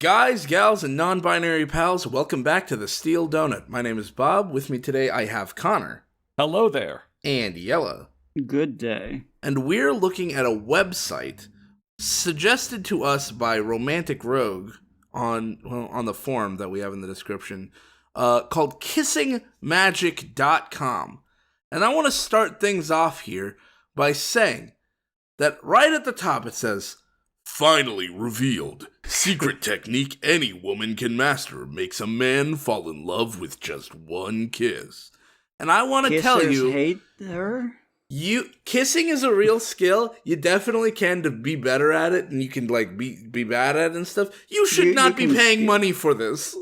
Guys, gals, and non-binary pals, welcome back to the Steel Donut. My name is Bob. With me today, I have Connor. Hello there. And Yella. Good day. And we're looking at a website suggested to us by Romantic Rogue on the forum that we have in the description, called Kissingmagic.com. And I want to start things off here by saying that right at the top it says, "Finally revealed. Secret technique any woman can master makes a man fall in love with just one kiss." And I want to tell you, hate her? Kissing is a real skill. You definitely can to be better at it, and you can be bad at it and stuff. You should not be paying money for this.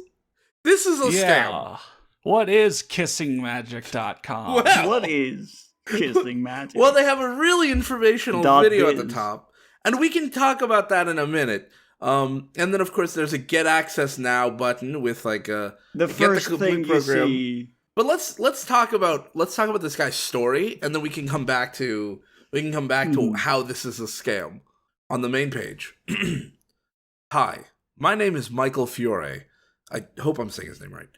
This is a scam. What is Kissingmagic.com? Well, What is Kissing Magic? Well, they have a really informational video at the top, and we can talk about that in a minute. And then, of course, there's a Get Access Now button with like a the first thing you see. But let's talk about this guy's story, and then we can come back to how this is a scam. On the main page, hi, my name is Michael Fiore. I hope I'm saying his name right.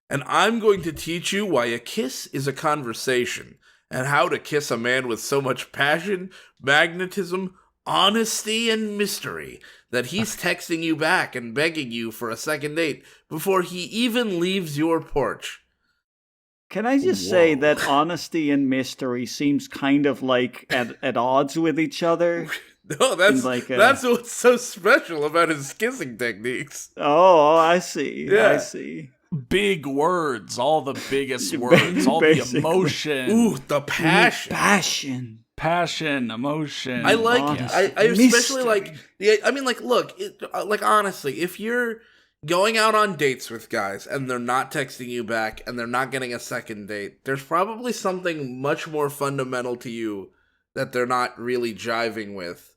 And I'm going to teach you why a kiss is a conversation, and how to kiss a man with so much passion, magnetism, honesty, and mystery that he's texting you back and begging you for a second date before he even leaves your porch. Can I just say that honesty and mystery seems kind of like at odds with each other? No, that's what's so special about his kissing techniques. Oh, I see. Yeah. I see. Big words, all the biggest words, all the emotion. Ooh, the passion. Passion. Emotion. I like Honesty. I especially like look, honestly, if you're going out on dates with guys and they're not texting you back and they're not getting a second date, there's probably something much more fundamental to you that they're not really jiving with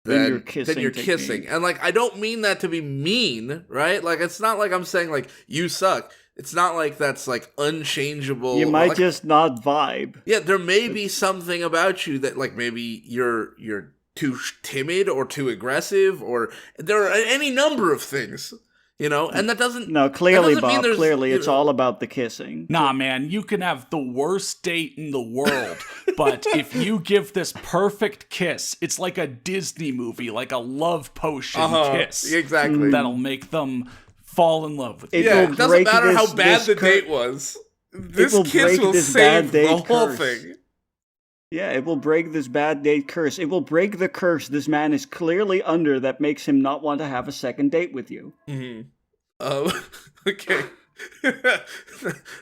than your kissing. And like, I don't mean that to be mean, right? Like, it's not like I'm saying like you suck. It's not like that's like unchangeable. You might just not vibe. Yeah, there may be something about you that like maybe you're too timid or too aggressive, or there are any number of things. And that doesn't... No, clearly, Bob, clearly it's all about the kissing. Nah, man, you can have the worst date in the world, but if you give this perfect kiss, it's like a Disney movie, like a love potion kiss. Exactly. That'll make them fall in love with you. It doesn't matter how bad the date was. This kiss will save the whole thing. Yeah, it will break this bad date curse. It will break the curse this man is clearly under that makes him not want to have a second date with you. Mm-hmm. Okay.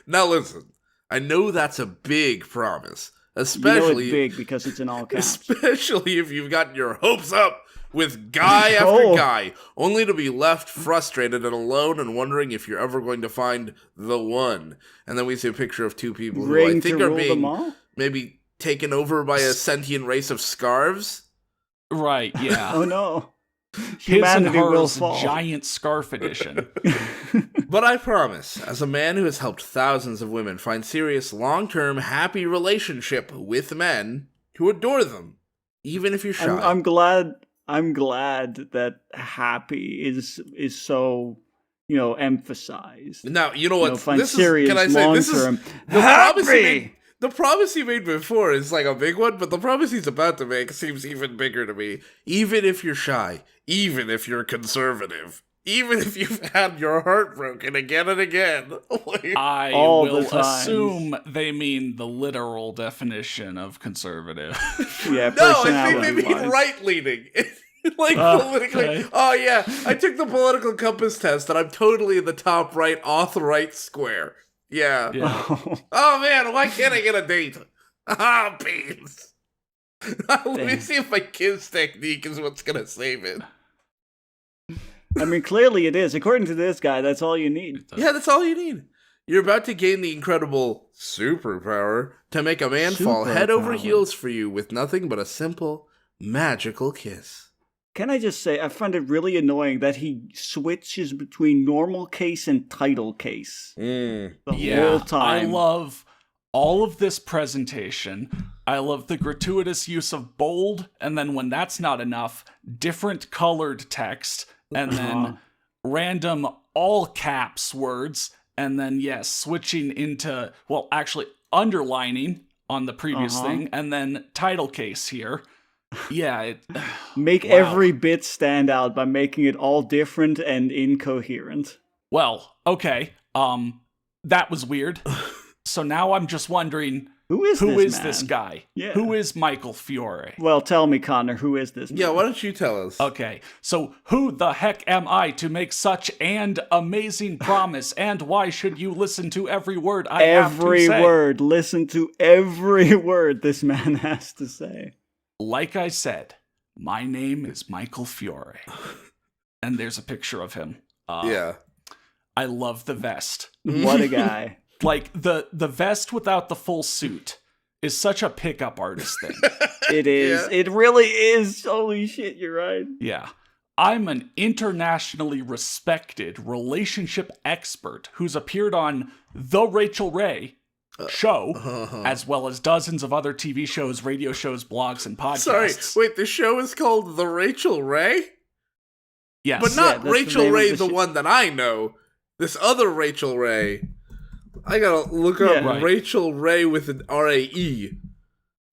Now listen, I know that's a big promise. Especially it's big because it's in all caps. Especially if you've gotten your hopes up with guy after guy, only to be left frustrated and alone and wondering if you're ever going to find the one. And then we see a picture of two people who I think are being maybe taken over by a sentient race of scarves. Right, yeah. Oh no. His and hers giant scarf edition. But I promise, as a man who has helped thousands of women find serious, long-term, happy relationship with men who adore them, even if you're shy. I'm glad that happy is so emphasized. Now you know what? Find serious, long-term happy. The promise he made before is like a big one, but the promise he's about to make seems even bigger to me. Even if you're shy, even if you're conservative, even if you've had your heart broken again and again. I will assume they mean the literal definition of conservative. Yeah, no, I think they mean right-leaning. Politically. Okay. Oh yeah, I took the political compass test and I'm totally in the top right, right square. Yeah. Oh man, why can't I get a date? Ah, beans. Let me see if my kiss technique is what's gonna save it. I mean, clearly it is. According to this guy, that's all you need. Yeah, that's all you need. You're about to gain the incredible superpower to make a man fall head over heels for you with nothing but a simple, magical kiss. Can I just say, I find it really annoying that he switches between normal case and title case the whole time. I love all of this presentation. I love the gratuitous use of bold, and then when that's not enough, different colored text, and then random all caps words, and then switching into, well, actually underlining on the previous thing, and then title case here. Yeah. Make every bit stand out by making it all different and incoherent. Well, okay. That was weird. So now I'm just wondering, who is this guy? Yeah. Who is Michael Fiore? Well, tell me, Connor, who is this man? Yeah, why don't you tell us? Okay, so who the heck am I to make such an amazing promise, and why should you listen to every word I have to say? Every word. Listen to every word this man has to say. Like I said, my name is Michael Fiore. And there's a picture of him. Yeah. I love the vest. What a guy. Like, the vest without the full suit is such a pickup artist thing. It is. Yeah. It really is. Holy shit, you're right. Yeah. I'm an internationally respected relationship expert who's appeared on The Rachel Ray Show, as well as dozens of other TV shows, radio shows, blogs, and podcasts. Sorry, wait, the show is called The Rachel Ray? Yes. But not Rachel Ray, the one that I know. This other Rachel Ray. I gotta look up Rachel Ray with an R-A-E.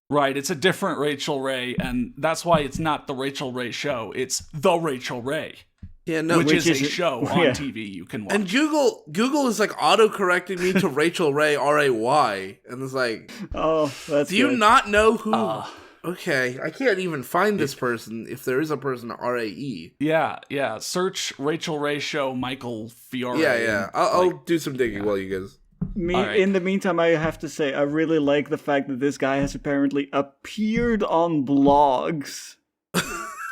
Right, it's a different Rachel Ray, and that's why it's not The Rachel Ray Show. It's The Rachel Ray. Yeah, no, which is a show on TV you can watch. And Google is like auto-correcting me to Rachel Ray, R-A-Y. And it's like, oh, that's do you not know who... Okay, I can't even find this person if there is a person R-A-E. Yeah. Search Rachel Ray Show, Michael Fiore. Yeah. I'll do some digging while you guys... In the meantime, I have to say, I really like the fact that this guy has apparently appeared on blogs.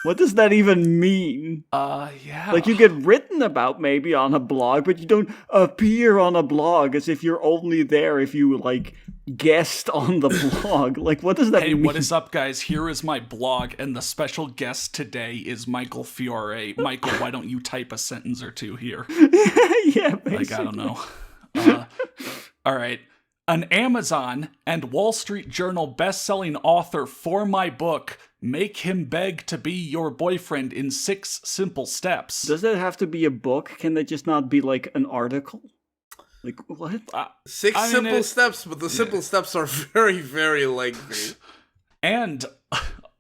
What does that even mean? Yeah. Like, you get written about maybe on a blog, but you don't appear on a blog as if you're only there if you, like, guest on the blog. Like, what does that mean? Hey, what is up, guys? Here is my blog, and the special guest today is Michael Fiore. Michael, why don't you type a sentence or two here? Yeah, basically. Like, I don't know. All right. An Amazon and Wall Street Journal best-selling author for my book, Make Him Beg to Be Your Boyfriend in 6 Simple Steps. Does that have to be a book? Can that just not be like an article? Like, what? 6 simple steps, but the simple steps are very, very lengthy. And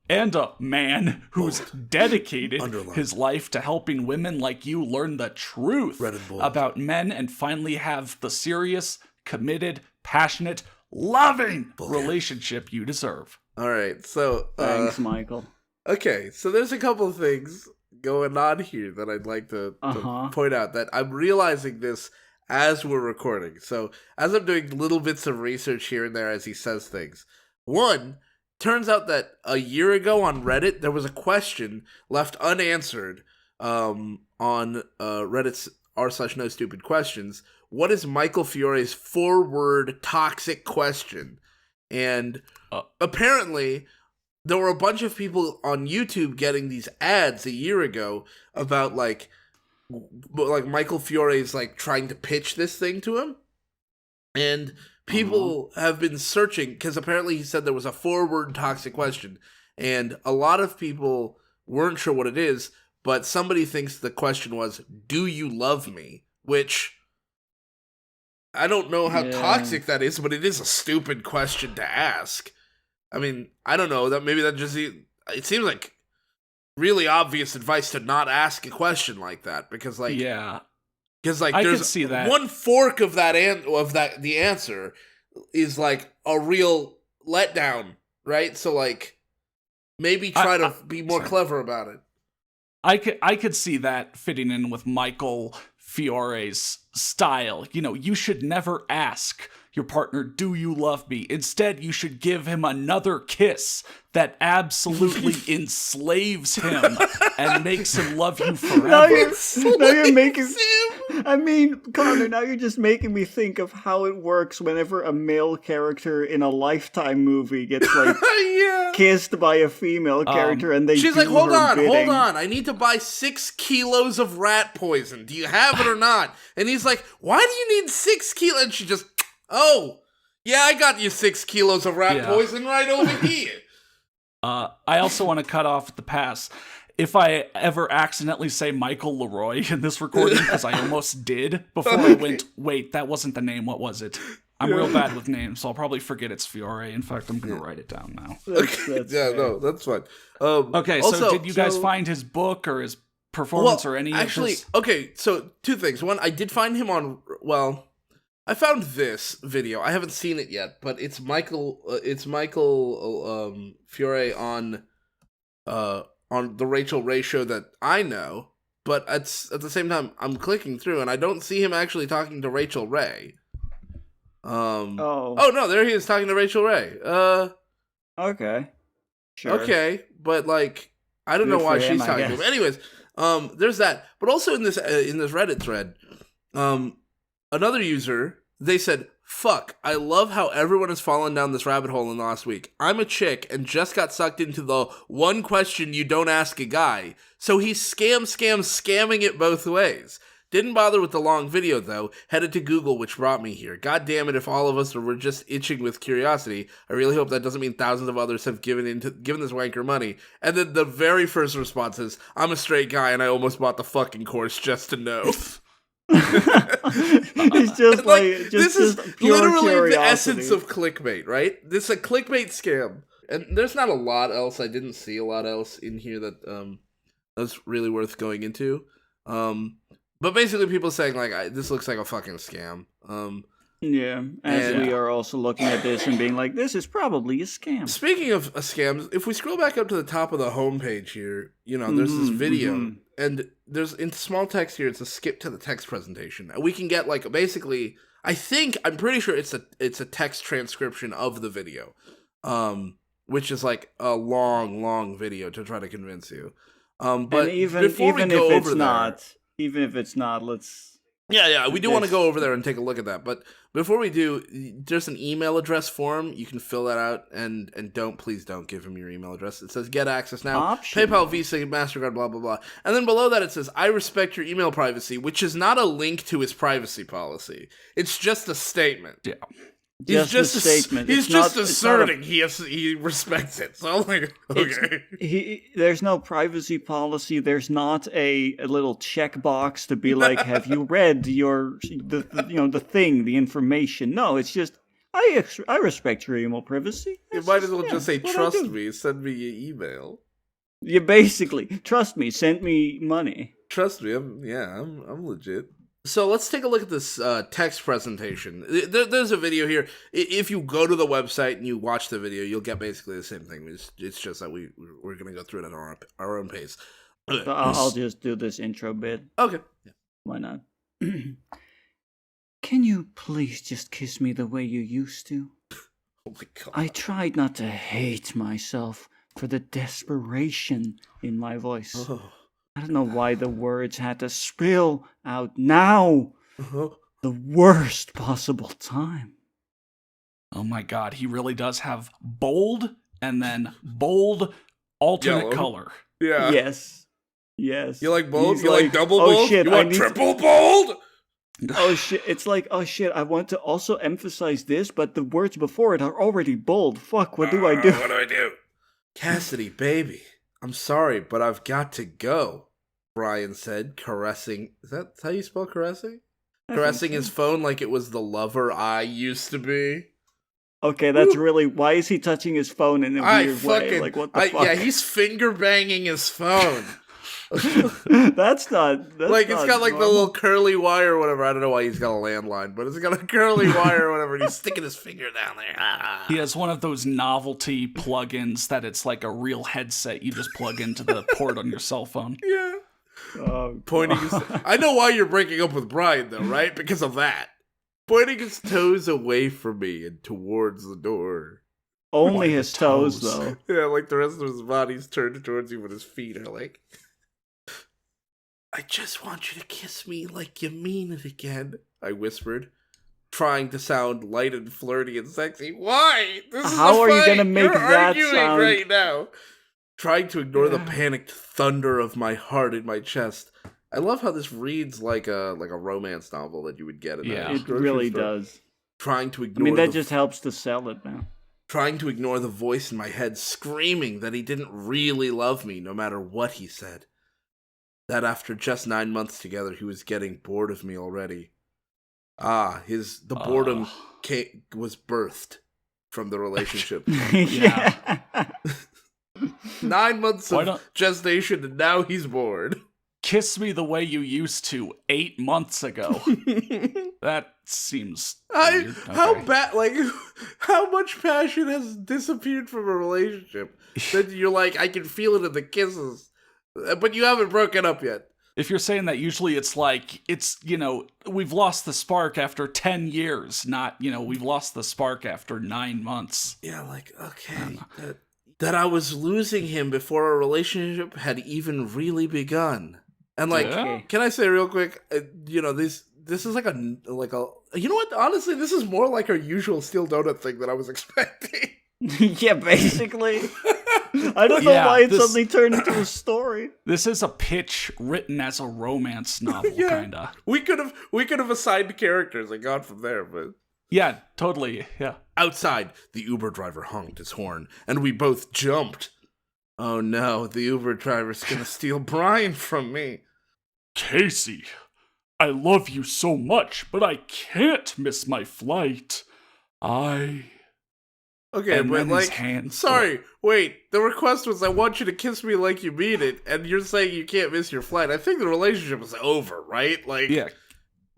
a man who's dedicated his life to helping women like you learn the truth about men and finally have the serious, committed, passionate, loving relationship you deserve. All right, so... Thanks, Michael. Okay, so there's a couple of things going on here that I'd like to point out, that I'm realizing this as we're recording. So as I'm doing little bits of research here and there as he says things. One, turns out that a year ago on Reddit, there was a question left unanswered on Reddit's r/NoStupidQuestions. What is Michael Fiore's 4-word toxic question? And apparently, there were a bunch of people on YouTube getting these ads a year ago about like Michael Fiore's like trying to pitch this thing to him. And people have been searching, because apparently he said there was a 4-word toxic question. And a lot of people weren't sure what it is, but somebody thinks the question was, do you love me? Which... I don't know how toxic that is, but it is a stupid question to ask. I mean, I don't know. It seems like really obvious advice to not ask a question like that, because like there's see that. One fork of the answer is like a real letdown, right? So like maybe try to be more clever about it. I could see that fitting in with Michael Fiore's style. You know, you should never ask your partner, do you love me? Instead, you should give him another kiss that absolutely enslaves him and makes him love you forever. Now you're making... I mean, Connor, now you're just making me think of how it works whenever a male character in a Lifetime movie gets, like, kissed by a female character and they she's like, hold on, I need to buy 6 kilos of rat poison. Do you have it or not? And he's like, why do you need 6 kilos? And she just, I got you 6 kilos of rat poison right over here. I also want to cut off the pass. if I ever accidentally say Michael Leroy in this recording, because I almost did before I went, wait, that wasn't the name, what was it? I'm real bad with names, so I'll probably forget it's Fiore. In fact, I'm going to write it down now. That's fine. Okay, also, so did you guys find his book or his performance or any of this? Okay, so two things. One, I did find him on, I found this video. I haven't seen it yet, but it's Michael Fiore on the Rachel Ray show that I know, but at the same time, I'm clicking through, and I don't see him actually talking to Rachel Ray. Oh no, there he is talking to Rachel Ray. Okay. Sure. Okay, but like I don't know why she's talking to him. Anyways, there's that. But also in this Reddit thread, another user, they said, "Fuck, I love how everyone has fallen down this rabbit hole in the last week. I'm a chick and just got sucked into the one question you don't ask a guy. So he's scamming it both ways. Didn't bother with the long video, though. Headed to Google, which brought me here. God damn it, if all of us were just itching with curiosity. I really hope that doesn't mean thousands of others have given this wanker money." And then the very first response is, "I'm a straight guy and I almost bought the fucking course just to know." It's just this is pure literally curiosity. the essence of clickbait, right? This is a clickbait scam. And there's not a lot else. I didn't see a lot else in here that that's really worth going into. But basically, people saying like, "This looks like a fucking scam." Yeah, we are also looking at this and being like, "This is probably a scam." Speaking of scams, if we scroll back up to the top of the homepage here, there's this video, and there's in small text here. It's a skip to the text presentation. We can get like basically, I'm pretty sure it's a text transcription of the video, which is like a long video to try to convince you. But even if it's not, let's... Yeah, we do want to go over there and take a look at that. But before we do, there's an email address form. You can fill that out, and please don't give him your email address. It says get access now, Option. PayPal, Visa, MasterCard, blah, blah, blah. And then below that it says, "I respect your email privacy," which is not a link to his privacy policy. It's just a statement. Yeah. He's just a statement. He's just asserting he respects it. So I'm like, okay. There's no privacy policy. There's not a little checkbox to be like, "Have you read the thing, the information?" No, it's just I respect your email privacy. You might as well just say, "Trust me, send me your email." You basically trust me, send me money. Trust me, I'm legit. So let's take a look at this text presentation. There's a video here. If you go to the website and you watch the video, you'll get basically the same thing. It's just that we're going to go through it at our own pace. So I'll just do this intro bit. Okay. Yeah. Why not? Can you please just kiss me the way you used to? Oh my God. I tried not to hate myself for the desperation in my voice. Oh. I don't know why the words had to spill out now. Uh-huh. The worst possible time. Oh my God, he really does have bold and then bold alternate Yellow. color. Yeah. Yes. You like bold? You You like double bold? Shit, you want triple bold? Oh shit, it's like, oh shit, I want to also emphasize this, but the words before it are already bold. Fuck, what do I do? What do I do? Cassidy, baby, I'm sorry, but I've got to go, Brian said, caressing... Is that how you spell caressing? Caressing his phone like it was the lover I used to be. Okay, that's really... Why is he touching his phone in a weird way? Like, what the fuck? Yeah, he's finger banging his phone. That's not like, it's got like the little curly wire or whatever. I don't know why he's got a landline, but it's got a curly wire or whatever, and he's sticking his finger down there. He has one of those novelty plugins that it's like a real headset you just plug into the port on your cell phone. Yeah. Pointing his... I know why you're breaking up with Brian, though, right? Because of that. Pointing his toes away from me and towards the door. Only his toes, though. Yeah, like the rest of his body's turned towards you, but his feet are like... I just want you to kiss me like you mean it again, I whispered, trying to sound light and flirty and sexy. Why? This is How a are you fight. gonna make You're that arguing sound right now? Trying to ignore the panicked thunder of my heart in my chest. I love how this reads like a romance novel that you would get in Yeah, a It grocery really store. does. Trying to I ignore mean, that just helps to sell it, man. trying to ignore the voice in my head screaming that he didn't really love me no matter what he said. That after just 9 months together, he was getting bored of me already. The boredom was birthed from the relationship. Yeah. 9 months of gestation, and now he's bored. Kiss me the way you used to 8 months ago. That seems weird. Okay. How much passion has disappeared from a relationship that you're like, I can feel it in the kisses, but you haven't broken up yet. If you're saying that, usually it's like, we've lost the spark after 10 years, not, we've lost the spark after 9 months. Yeah, like, okay. That I was losing him before our relationship had even really begun. And like, Can I say real quick, this is like a, you know what? Honestly, this is more like our usual steel donut thing that I was expecting. Yeah, basically. I don't know why it suddenly turned into a story. This is a pitch written as a romance novel, kinda. We could have assigned characters and gone from there, but yeah, totally. Yeah. Outside, the Uber driver honked his horn, and we both jumped. Oh no, the Uber driver's gonna steal Brian from me. Casey, I love you so much, but I can't miss my flight. Okay, and but like, sorry, wait, the request was I want you to kiss me like you mean it, and you're saying you can't miss your flight. I think the relationship is over, right? Like, yeah.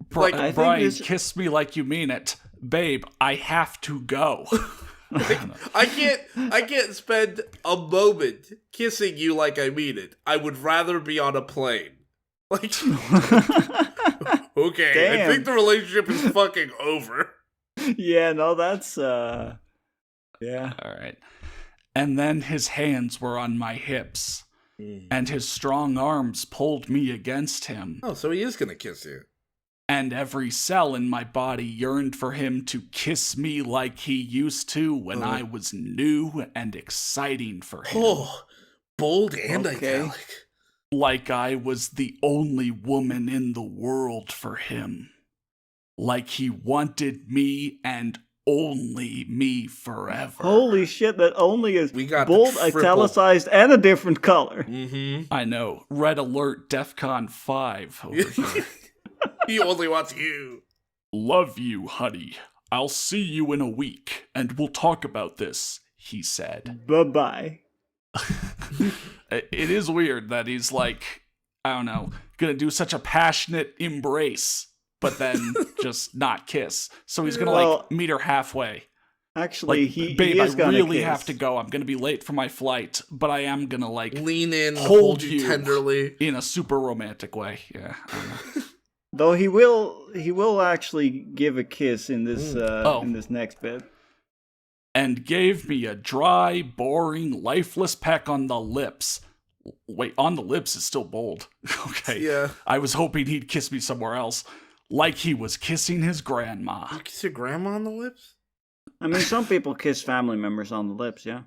Brian, kiss me like you mean it. Babe, I have to go. I can't spend a moment kissing you like I mean it. I would rather be on a plane. Like, okay, damn. I think the relationship is fucking over. Yeah, no, that's, yeah. All right. And then his hands were on my hips, and his strong arms pulled me against him. Oh, so he is gonna kiss you. And every cell in my body yearned for him to kiss me like he used to when I was new and exciting for him. Oh, bold and italic. Like I was the only woman in the world for him. Like he wanted me and only me forever. Holy shit, that only is bold, triple. Italicized, and a different color. Mm-hmm. I know. Red alert, DEFCON 5 over here. He only wants you. Love you, honey. I'll see you in a week, and we'll talk about this, he said. Bye-bye. It is weird that he's like, I don't know, gonna do such a passionate embrace, but then just not kiss. So he's gonna meet her halfway. Actually, like, babe, I really have to go. I'm gonna be late for my flight, but I am gonna lean in, hold you tenderly in a super romantic way. Yeah. I don't know. Though he will actually give a kiss in this in this next bit. And gave me a dry, boring, lifeless peck on the lips. Wait, on the lips is still bold. Okay. Yeah. I was hoping he'd kiss me somewhere else. Like he was kissing his grandma. You kiss your grandma on the lips? I mean, some people kiss family members on the lips, yeah.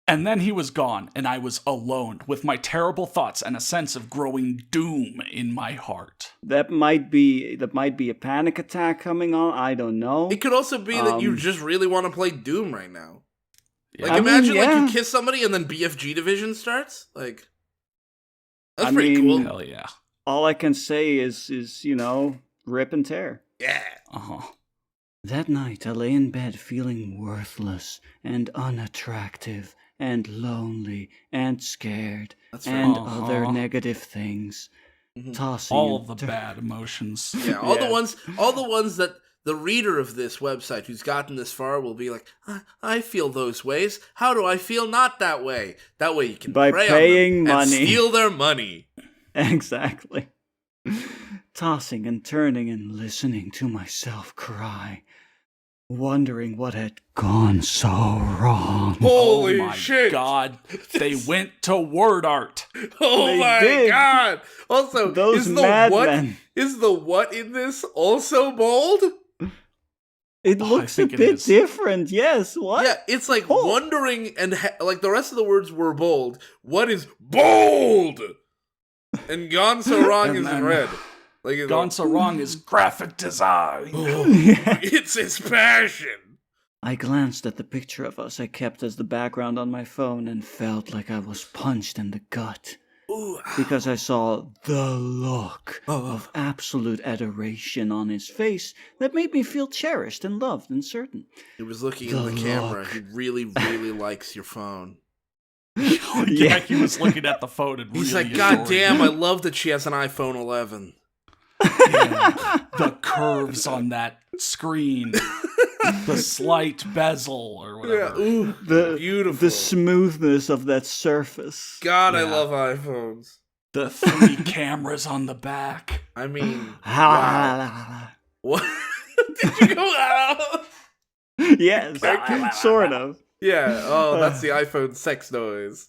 And then he was gone, and I was alone with my terrible thoughts and a sense of growing doom in my heart. That might be a panic attack coming on. I don't know. It could also be that you just really want to play Doom right now. Like, imagine like you kiss somebody and then BFG Division starts. Like, that's pretty cool. Hell yeah! All I can say is rip and tear. Yeah. That night, I lay in bed feeling worthless and unattractive and lonely and scared and other negative things. Tossing all of the bad emotions. Yeah, all the ones that the reader of this website who's gotten this far will be like, I feel those ways. How do I feel not that way? That way you can by prey paying on them money and steal their money. Exactly. Tossing and turning and listening to myself cry. Wondering what had gone so wrong. Holy shit! God, they went to word art. Oh my god! Also, those is the what in this also bold? It looks a bit different. Yes. What? Yeah, it's like wondering and like the rest of the words were bold. What is bold? And gone so wrong is in red. Gone so wrong is graphic design. It's his passion. I glanced at the picture of us I kept as the background on my phone and felt like I was punched in the gut. Ooh, Because I saw the look of absolute adoration on his face that made me feel cherished and loved and certain. he was looking in the camera. He really, really likes your phone. Yeah, he was looking at the phone and He's really like, God adoring damn, it. I love that she has an iPhone 11. Yeah, the curves on that screen, the slight bezel or whatever. Ooh, beautiful. The smoothness of that surface. God, I Yeah. love iPhones. The 3 cameras on the back. I mean, wow. What? Did you go out? Yes, sort of. Yeah, oh, that's the iPhone sex noise.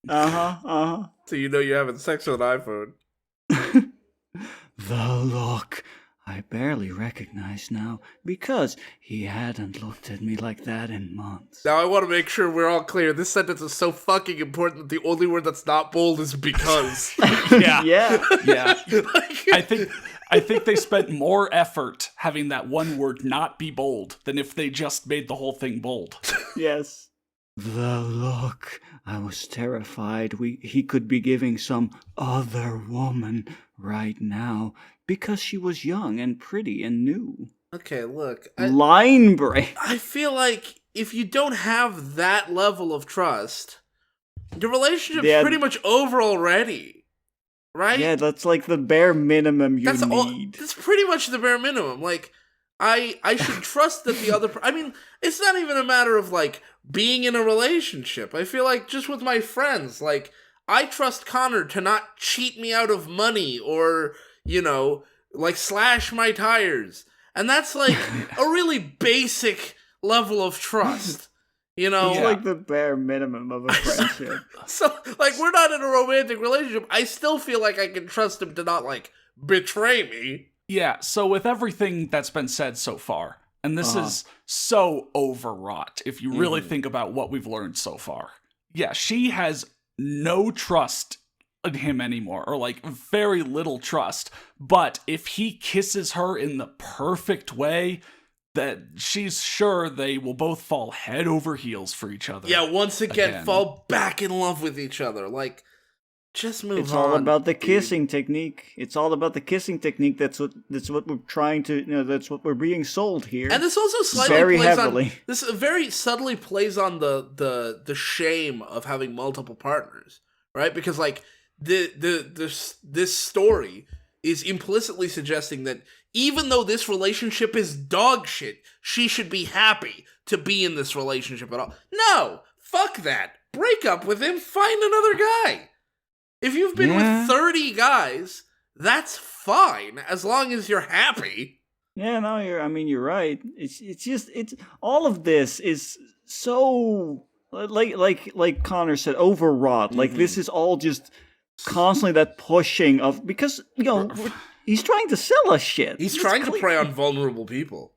Uh-huh. So you know you're having sex with an iPhone. The look I barely recognize now because he hadn't looked at me like that in months. Now I want to make sure we're all clear. This sentence is so fucking important that the only word that's not bold is because. Yeah. Yeah. I think they spent more effort having that one word not be bold than if they just made the whole thing bold. Yes. The look. I was terrified he could be giving some other woman right now because she was young and pretty and new. Okay, look. Line break. I feel like if you don't have that level of trust, your relationship's pretty much over already. Right? Yeah, that's like the bare minimum you need. That's pretty much the bare minimum. Like, I should trust that the other... I mean, it's not even a matter of, like, being in a relationship. I feel like just with my friends, like, I trust Connor to not cheat me out of money or, you know, like, slash my tires. And that's, like, a really basic level of trust. You know? It's like the bare minimum of a friendship. So, like, we're not in a romantic relationship. I still feel like I can trust him to not, like, betray me. Yeah, so with everything that's been said so far, and this is so overwrought if you really think about what we've learned so far. Yeah, she has no trust in him anymore, or like very little trust. But if he kisses her in the perfect way, that she's sure they will both fall head over heels for each other. Yeah, once again. Fall back in love with each other. Like, just move on. It's all about the kissing technique. It's all about the kissing technique. That's what we're trying to. That's what we're being sold here. And this also slightly very plays heavily. on. This very subtly plays on the shame of having multiple partners, right? Because like this story is implicitly suggesting that even though this relationship is dog shit, she should be happy to be in this relationship at all. No, fuck that. Break up with him. Find another guy. If you've been with 30 guys, that's fine as long as you're happy. Yeah, no, you're right. It's all of this is so like Connor said, overwrought. Like this is all just constantly that pushing of, because he's trying to sell us shit. He's trying to prey on vulnerable people.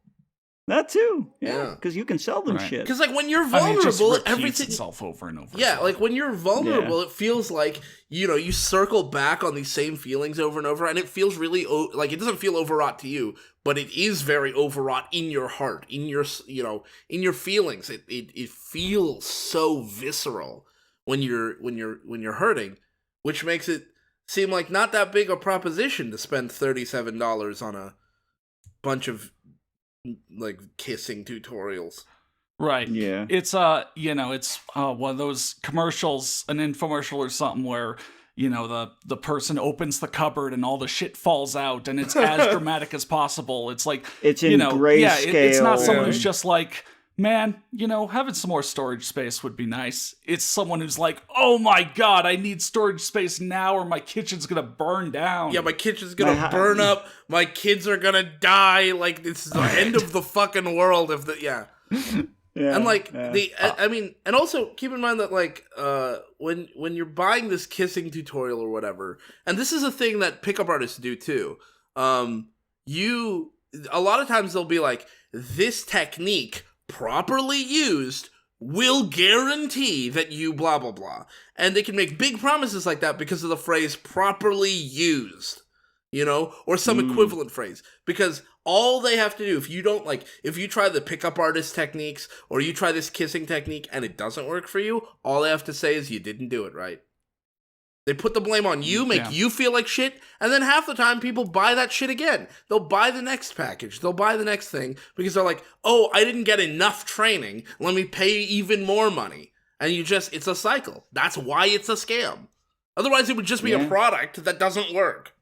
That too, Yeah. because you can sell them shit. Because like when you're vulnerable, it just everything itself over and over. Yeah, like when you're vulnerable, Yeah. it feels like you circle back on these same feelings over and over, and it feels really like it doesn't feel overwrought to you, but it is very overwrought in your heart, in your in your feelings. It feels so visceral when you're hurting, which makes it seem like not that big a proposition to spend $37 on a bunch of like kissing tutorials. Right. Yeah. It's it's one of those commercials, an infomercial or something where, the person opens the cupboard and all the shit falls out and it's as dramatic as possible. It's like It's in grayscale. It's not someone who's just like, man, having some more storage space would be nice. It's someone who's like, oh my god, I need storage space now or my kitchen's gonna burn down. Yeah, my kitchen's gonna burn up. My kids are gonna die. Like, it's the end of the fucking world if Yeah, and like yeah. I mean, and also keep in mind that like when you're buying this kissing tutorial or whatever, and this is a thing that pickup artists do too. A lot of times they'll be like, this technique properly used will guarantee that you blah blah blah, and they can make big promises like that because of the phrase properly used. or some equivalent phrase. Because all they have to do, if you try the pickup artist techniques, or you try this kissing technique and it doesn't work for you, all they have to say is you didn't do it right. They put the blame on you, make you feel like shit, and then half the time people buy that shit again. They'll buy the next package. They'll buy the next thing because they're like, oh, I didn't get enough training. Let me pay even more money. And it's a cycle. That's why it's a scam. Otherwise, it would just be a product that doesn't work.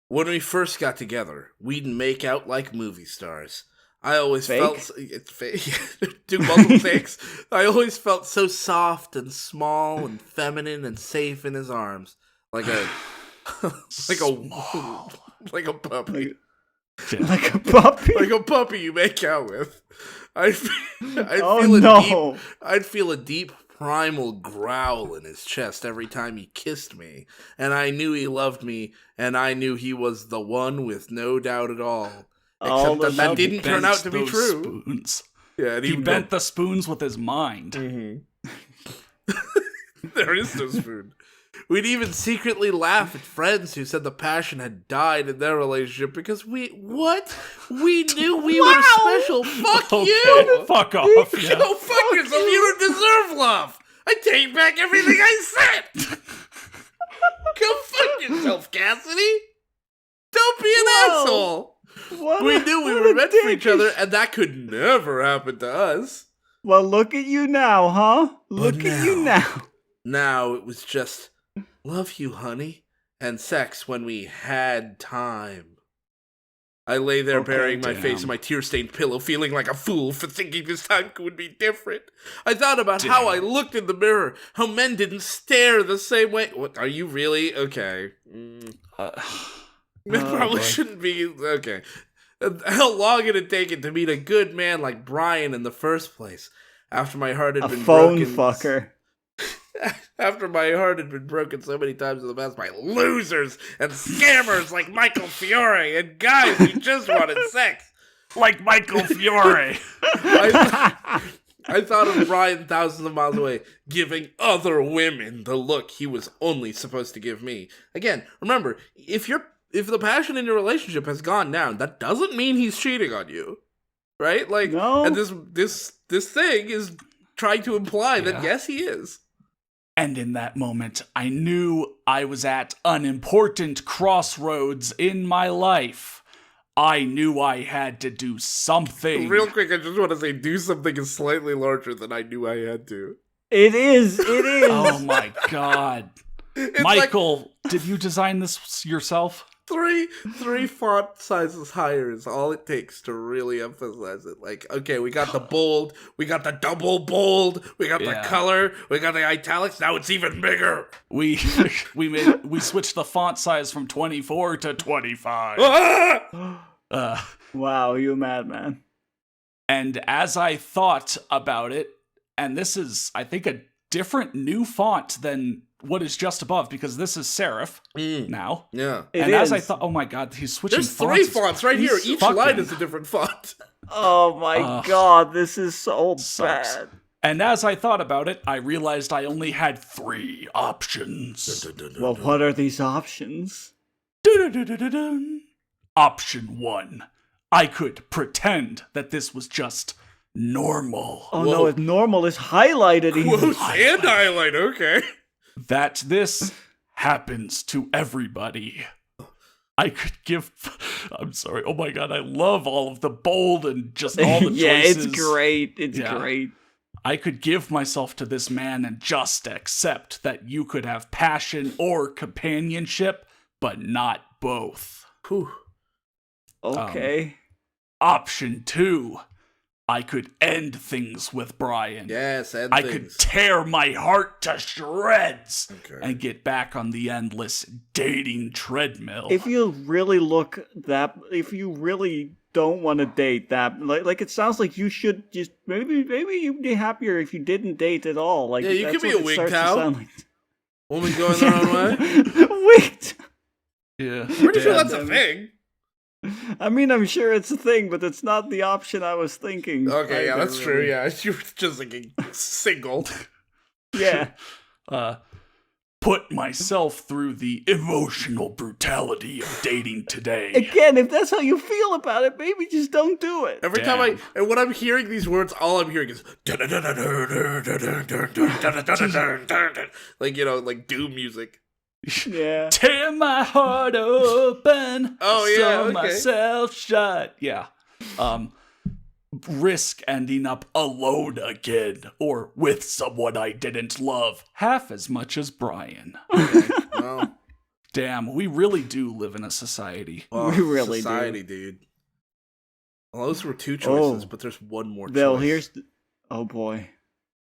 When we first got together, we'd make out like movie stars. I always felt it's fake. Do multiple takes. I always felt so soft and small and feminine and safe in his arms, like a like a puppy, like a puppy, like a puppy you make out with. I'd feel a deep primal growl in his chest every time he kissed me, and I knew he loved me, and I knew he was the one with no doubt at all. Except that didn't turn out to be true. Spoons. Yeah, he bent the spoons with his mind. Mm-hmm. There is no spoon. We'd even secretly laugh at friends who said the passion had died in their relationship because we knew we were special. Fuck you! Fuck off. Yeah. Go fuck yourself. You don't deserve love. I take back everything I said. Go fuck yourself, Cassidy. Don't be an asshole. We knew we were meant for each other, and that could never happen to us. Well, look at you now, huh? Look at you now. Now it was just, love you, honey, and sex when we had time. I lay there burying my face in my tear-stained pillow, feeling like a fool for thinking this time would be different. I thought about how I looked in the mirror, how men didn't stare the same way. What, are you really? Okay. It probably shouldn't be. Okay. How long had it taken to meet a good man like Brian in the first place? After my heart had been broken. Fucker. After my heart had been broken so many times in the past by losers and scammers like Michael Fiore and guys who just wanted sex. Like Michael Fiore. I thought of Brian thousands of miles away, giving other women the look he was only supposed to give me. Again, remember, if the passion in your relationship has gone down, that doesn't mean he's cheating on you, right? Like, no. And this thing is trying to imply that yes, he is. And in that moment, I knew I was at an important crossroads in my life. I knew I had to do something. Real quick, I just want to say, do something is slightly larger than I knew I had to. It is. Oh my god. Michael, did you design this yourself? Three font sizes higher is all it takes to really emphasize it. Like, okay, we got the bold, we got the double bold, we got the color, we got the italics. Now it's even bigger. We switched the font size from 24 to 25. Wow, you a madman. And as I thought about it, and this is, I think, a different new font than what is just above, because this is serif now. Yeah. As I thought, oh my god, he's switching fonts. There's 3 fonts right here. Each line is a different font. Oh my god, this is so bad. And as I thought about it, I realized I only had 3 options. Well, what are these options? Option 1. I could pretend that this was just normal. Oh no, if normal is highlighted. Quotes and highlight, okay. That this happens to everybody. I could give... I'm sorry. Oh my god, I love all of the bold and just all the choices. Yeah, it's great. It's great. I could give myself to this man and just accept that you could have passion or companionship, but not both. Whew. Okay. Option 2. I could end things with Brian. Yes, I could tear my heart to shreds and get back on the endless dating treadmill. If you really don't want to date that, like it sounds like you should just maybe you'd be happier if you didn't date at all. Like, yeah, you could be a wig cow. Like. Woman going their own way. Wig. Yeah, pretty sure that's a thing. I mean, I'm sure it's a thing, but it's not the option I was thinking. Okay, yeah, that's true. Yeah, you were just thinking single. Yeah. put myself through the emotional brutality of dating today. Again, if that's how you feel about it, maybe just don't do it. Every time and when I'm hearing these words, all I'm hearing is like, you know, like doom music. Yeah. Tear my heart open. Oh, yeah, myself shut. Yeah. Risk ending up alone again or with someone I didn't love half as much as Brian. Okay, well, Damn, we really do live in a society. well, We really society, do. dude. Well, those were two choices, Oh. but there's one more Well, choice. oh boy.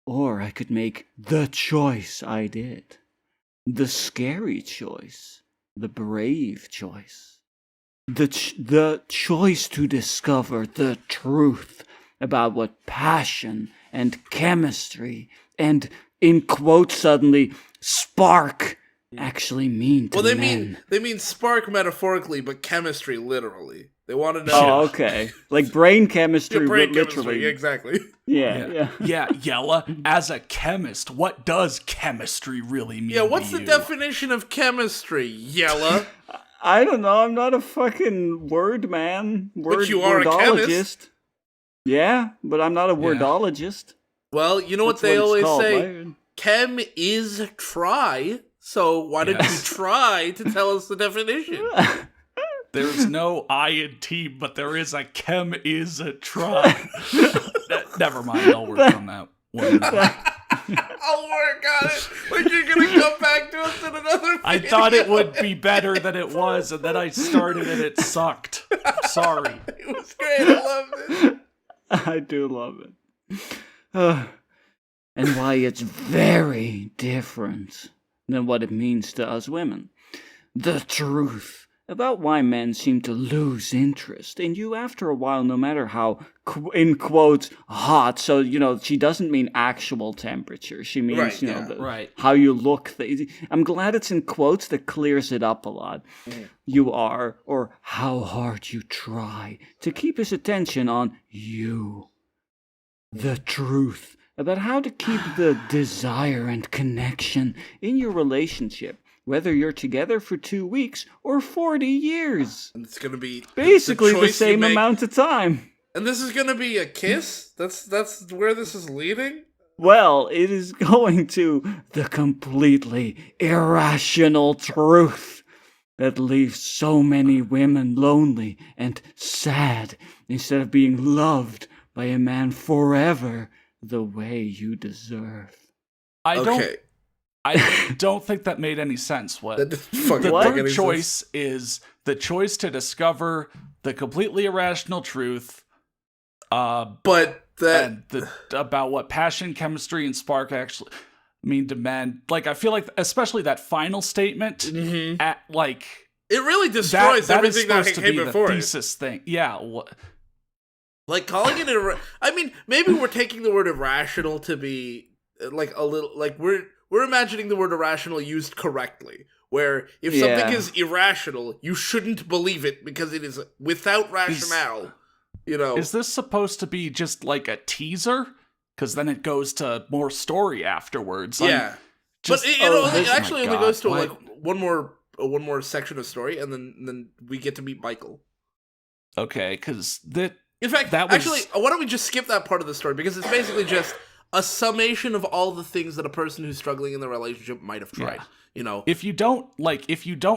Or I could make the choice I did. The scary choice. The brave choice. The choice to discover the truth about what passion and chemistry and, in quotes suddenly, spark actually mean to men. They mean spark metaphorically, but chemistry literally. They want to know. Oh, okay. Like brain chemistry, brain literally. chemistry, exactly. Yeah. Yeah, Yella, as a chemist, what does chemistry really mean? Yeah, what's to the you? definition of chemistry, Yella? I don't know. I'm not a fucking word man. But you are a wordologist. chemist. Yeah, but I'm not a wordologist. Well, you know what That's they it's always called, say? right? Chem is try. So why don't you try to tell us the definition? There's no I in team, but there is a chem is a try. Never mind, I'll work on that one. I'll work on it. Like you're gonna come back to us in another video. I thought it would be better than it was, and then I started and it sucked. I'm sorry. It was great. I loved it. I do love it. And why it's very different than what it means to us women. The truth about why men seem to lose interest in you after a while, no matter how, in quotes, hot. So, you know, she doesn't mean actual temperature. She means, Right, you know, yeah. how you look. I'm glad it's in quotes that clears it up a lot. You are, or how hard you try to keep his attention on you. The truth about how to keep the desire and connection in your relationship, whether you're together for 2 weeks or 40 years. And it's gonna be Basically the choice you same make. amount of time. And this is gonna be a kiss? That's where this is leading? Well, it is going to the completely irrational truth that leaves so many women lonely and sad instead of being loved by a man forever the way you deserve. I Okay. don't think that made any sense. What? That didn't fucking The make third any sense. choice is the choice to discover the completely irrational truth But that and about what passion, chemistry, and spark actually mean to men. Like, I feel like, especially that final statement, it really that destroys is everything that supposed to came be the before it. thesis thing. Yeah. Like calling it I mean, maybe we're taking the word irrational to be like a little like we're imagining the word irrational used correctly. Where if something is irrational, you shouldn't believe it because it is without rationale. You know. Is this supposed to be just like a teaser? Because then it goes to more story afterwards. Yeah. Just, but it my actually only God, goes to why- like one more section of story, and then we get to meet Michael. Okay, because In fact, that was... actually, why don't we just skip that part of the story because it's basically just a summation of all the things that a person who's struggling in the relationship might have tried. Yeah. You know, if you don't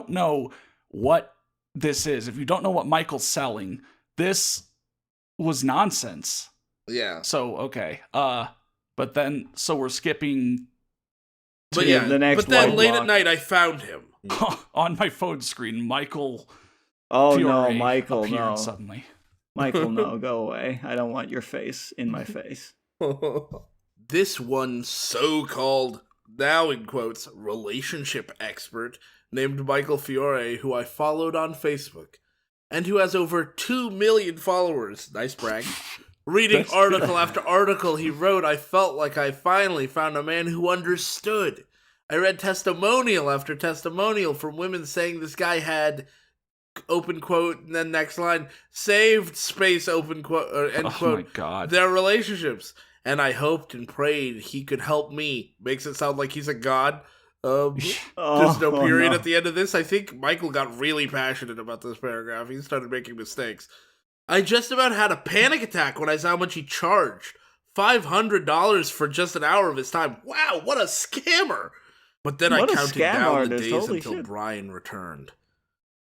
know what this is, if you don't know what Michael's selling, this was nonsense. yeah. So okay, but then so we're skipping But Yeah, the next but then white late block. at night, I found him. on my phone screen. Michael. Oh Fiore no, Michael, appeared no. suddenly. Michael, no, go away. I don't want your face in my face. This one so-called, now in quotes, relationship expert named Michael Fiore, who I followed on Facebook, and who has over 2 million followers. Nice brag. Reading That's article good. after article he wrote, I felt like I finally found a man who understood. I read testimonial after testimonial from women saying this guy had, open quote, and then next line, saved space, open quote, or end Oh quote, my God. their relationships. And I hoped and prayed he could help me. Makes it sound like he's a god. There's no period no. at the end of this. I think Michael got really passionate about this paragraph. He started making mistakes. I just about had a panic attack when I saw how much he charged. $500 for just an hour of his time. Wow, what a scammer! But then I counted down the days until Brian returned.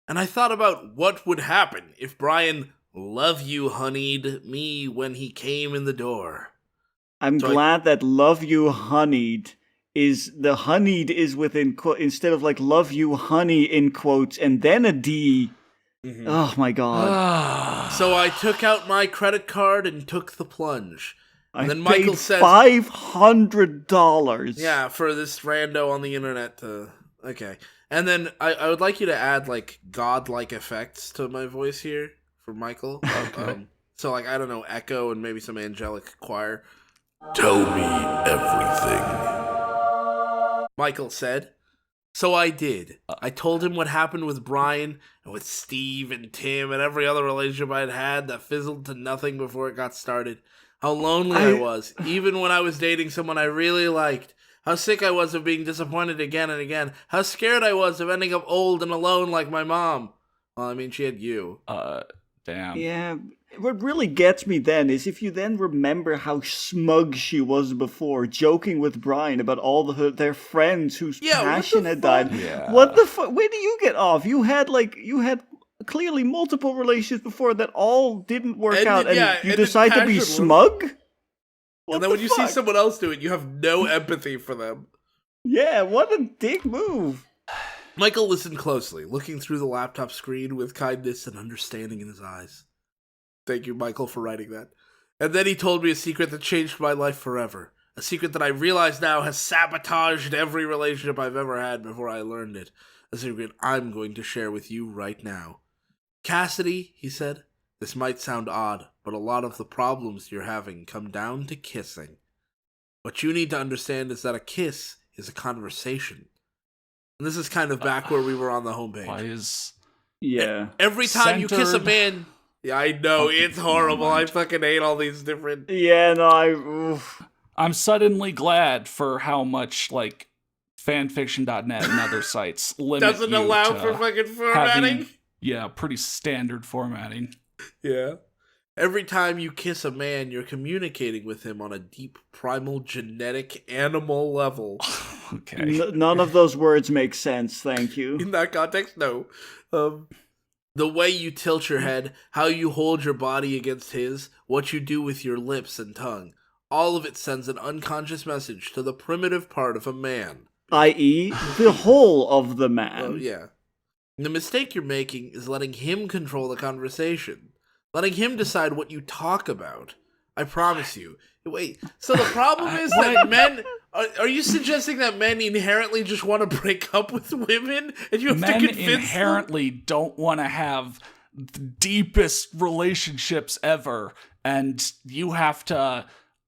And I thought about what would happen if Brian love you honeyed me when he came in the door. I'm glad that love you honeyed is the honeyed is within instead of like love you honey in quotes and then a D. Mm-hmm. Oh my god. So I took out my credit card and took the plunge. And then Michael says $500. Yeah, for this rando on the internet to okay. And then I would like you to add like godlike effects to my voice here for Michael. Okay. So like I don't know, echo and maybe some angelic choir. Tell me everything. Michael said. So I did. I told him what happened with Brian and with Steve and Tim and every other relationship I'd had that fizzled to nothing before it got started. How lonely I was, even when I was dating someone I really liked. How sick I was of being disappointed again and again. How scared I was of ending up old and alone like my mom. Well, I mean, she had you. Damn. Yeah. What really gets me then is if you then remember how smug she was before, joking with Brian about all their friends whose passion had died. Yeah. What the fuck? Where do you get off? You had clearly multiple relationships before that all didn't work out, and you decide to be smug? And then when you see someone else do it, you have no empathy for them. Yeah, what a dick move. Michael listened closely, looking through the laptop screen with kindness and understanding in his eyes. Thank you, Michael, for writing that. And then he told me a secret that changed my life forever. A secret that I realize now has sabotaged every relationship I've ever had before I learned it. A secret I'm going to share with you right now. Cassidy, he said, this might sound odd, but a lot of the problems you're having come down to kissing. What you need to understand is that a kiss is a conversation. And this is kind of back where we were on the homepage. Every time you kiss a man... Yeah, I know, it's horrible. I fucking hate all these different... Yeah, no, I'm suddenly glad for how much, like, fanfiction.net and other sites limit doesn't allow for fucking formatting? Pretty standard formatting. Yeah. Every time you kiss a man, you're communicating with him on a deep, primal, genetic, animal level. Okay. None of those words make sense, thank you. In that context, no. The way you tilt your head, how you hold your body against his, what you do with your lips and tongue, all of it sends an unconscious message to the primitive part of a man. I.e., the whole of the man. Oh, yeah. The mistake you're making is letting him control the conversation. Letting him decide what you talk about. I promise you. Wait, so the problem is that men... Are you suggesting that men inherently just want to break up with women? And you have to convince them? Inherently don't want to have the deepest relationships ever. And you have to,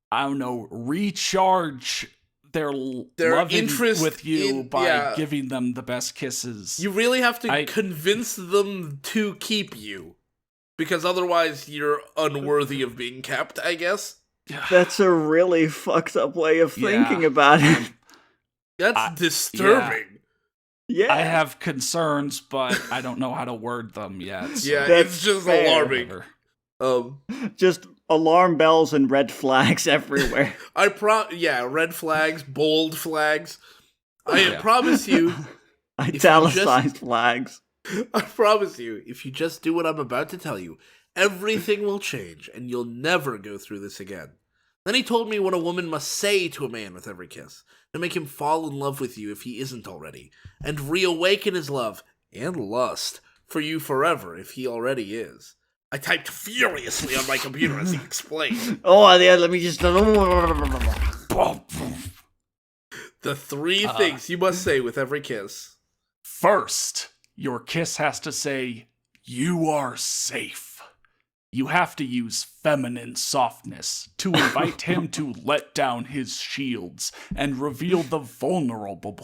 I don't know, recharge their love interest with you by giving them the best kisses. You really have to convince them to keep you. Because otherwise you're unworthy of being kept, I guess. That's a really fucked up way of thinking about it. That's disturbing. Yeah. I have concerns, but I don't know how to word them yet. So. Yeah, it's just alarming. Just alarm bells and red flags everywhere. Red flags, bold flags. I promise you. Italicized flags. I promise you, if you just do what I'm about to tell you, everything will change, and you'll never go through this again. Then he told me what a woman must say to a man with every kiss, to make him fall in love with you if he isn't already, and reawaken his love and lust for you forever if he already is. I typed furiously on my computer as he explained. Let me just... The 3 things you must say with every kiss. First, your kiss has to say, "You are safe." You have to use feminine softness to invite him to let down his shields and reveal the vulnerable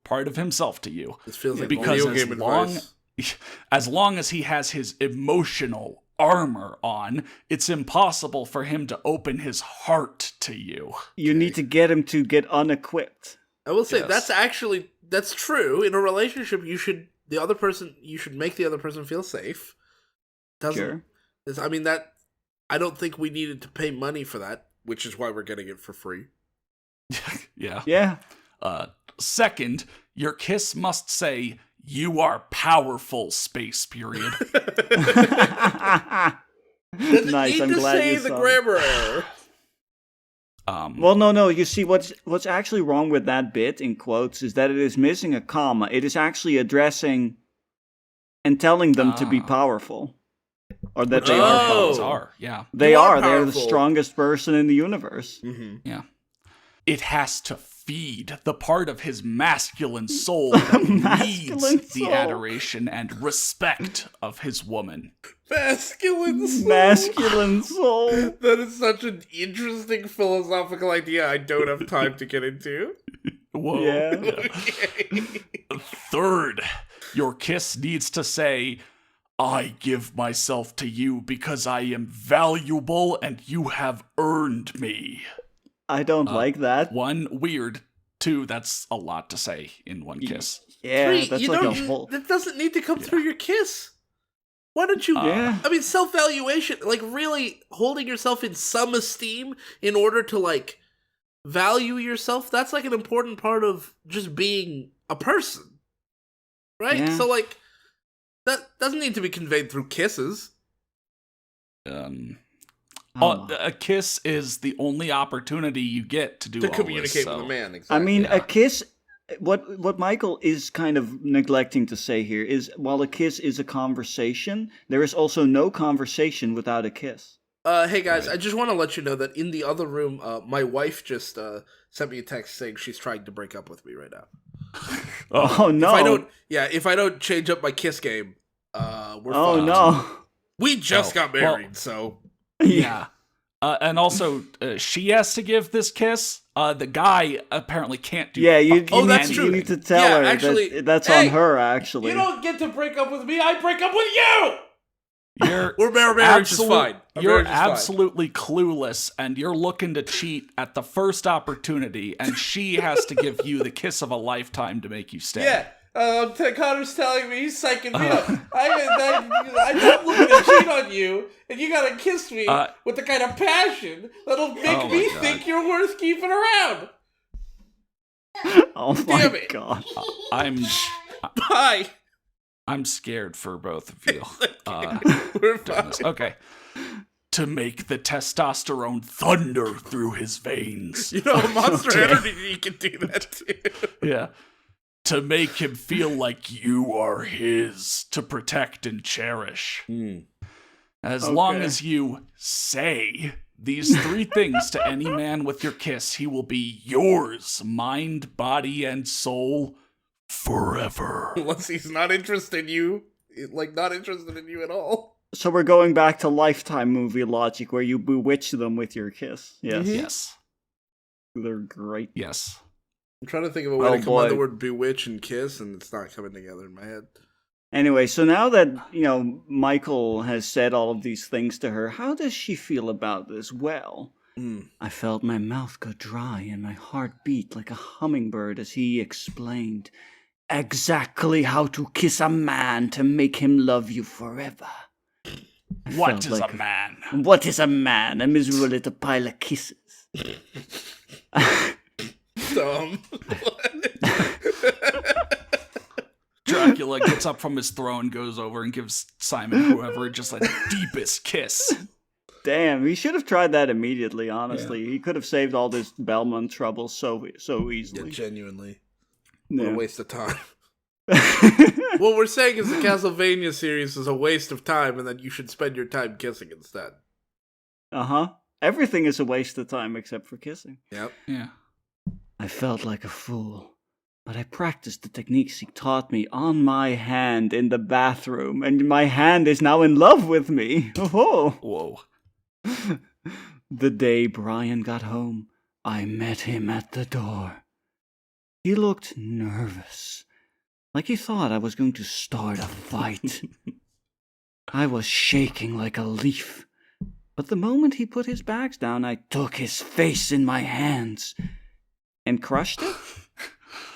part of himself to you. This feels like video game advice. As long as he has his emotional armor on, it's impossible for him to open his heart to you. You need to get him to get unequipped. I will say Yes. that's true. In a relationship, you should make the other person feel safe. Sure. I mean that I don't think we needed to pay money for that, which is why we're getting it for free. Yeah. Yeah. Second, your kiss must say, "You are powerful," space period. Does Nice. it need I'm to glad say you the saw. grammar error? Well, no. You see, what's actually wrong with that bit in quotes is that it is missing a comma. It is actually addressing and telling them to be powerful, or that they are powerful. Are, yeah. They You are are. They're the powerful. strongest person in the universe. Mm-hmm. Yeah. It has to feed the part of his masculine soul that Masculine needs the soul. adoration and respect of his woman. Masculine soul. Masculine soul. That is such an interesting philosophical idea I don't have time to get into. Whoa. Yeah. Okay. Third, your kiss needs to say, "I give myself to you because I am valuable and you have earned me." I don't like that. One, weird. Two, that's a lot to say in one kiss. Yeah, Three, that's you like a don't- whole. That doesn't need to come through your kiss. Why don't you? Yeah. I mean, self-valuation, like really holding yourself in some esteem in order to like value yourself. That's like an important part of just being a person, right? Yeah. So like that doesn't need to be conveyed through kisses. Oh. A kiss is the only opportunity you get to do To all communicate this, with so- a man. I Exactly. mean, Yeah. a kiss. What Michael is kind of neglecting to say here is, while a kiss is a conversation, there is also no conversation without a kiss. Hey guys, I just want to let you know that in the other room, my wife just sent me a text saying she's trying to break up with me right now. Oh no! If I don't change up my kiss game, we're Oh fucked. no! We just got well- married, so Yeah. And also, she has to give this kiss. The guy apparently can't do. Yeah, you fucking that's need, true. you need to tell Yeah, her actually, that that's hey, on her. Actually, you don't get to break up with me. I break up with you. You're Our marriage is absolute- fine. Our You're marriage is fine. absolutely clueless, and you're looking to cheat at the first opportunity, and she has to give you the kiss of a lifetime to make you stay. Yeah. Connor's telling me he's psyching me up. I'm not looking to cheat on you, and you gotta kiss me with the kind of passion that'll make Oh my me God. think you're worth keeping around. oh Damn my it. god! Bye. I'm scared for both of you. We're doing fine. this. Okay. To make the testosterone thunder through his veins. You know, Monster Okay. Energy can do that too. Yeah. To make him feel like you are his to protect and cherish. As long Okay. as you say these three things to any man with your kiss, he will be yours, mind, body, and soul, forever. Unless he's not interested in you, not interested in you at all. So we're going back to Lifetime movie logic, where you bewitch them with your kiss. Yes, Yes. they're great. Yes. I'm trying to think of a way Oh, to combine the boy. word bewitch and kiss, and it's not coming together in my head. Anyway, so now that, Michael has said all of these things to her, how does she feel about this? Well, I felt my mouth go dry and my heart beat like a hummingbird as he explained exactly how to kiss a man to make him love you forever. I What felt is like a man? What is a man? A miserable little pile of kisses. Dumb. Dracula gets up from his throne, goes over and gives Simon, whoever, just like the deepest kiss. Damn, he should have tried that immediately, honestly. He could have saved all this Belmont trouble so Yeah, easily. genuinely. Yeah. What a waste of time. What we're saying is the Castlevania series is a waste of time and that you should spend your time kissing instead. Uh-huh. Everything is a waste of time except for kissing. Yep. Yeah. I felt like a fool, but I practiced the techniques he taught me on my hand in the bathroom, and my hand is now in love with me. Oh. Whoa. The day Brian got home, I met him at the door. He looked nervous, like he thought I was going to start a fight. I was shaking like a leaf, but the moment he put his bags down, I took his face in my hands and crushed it.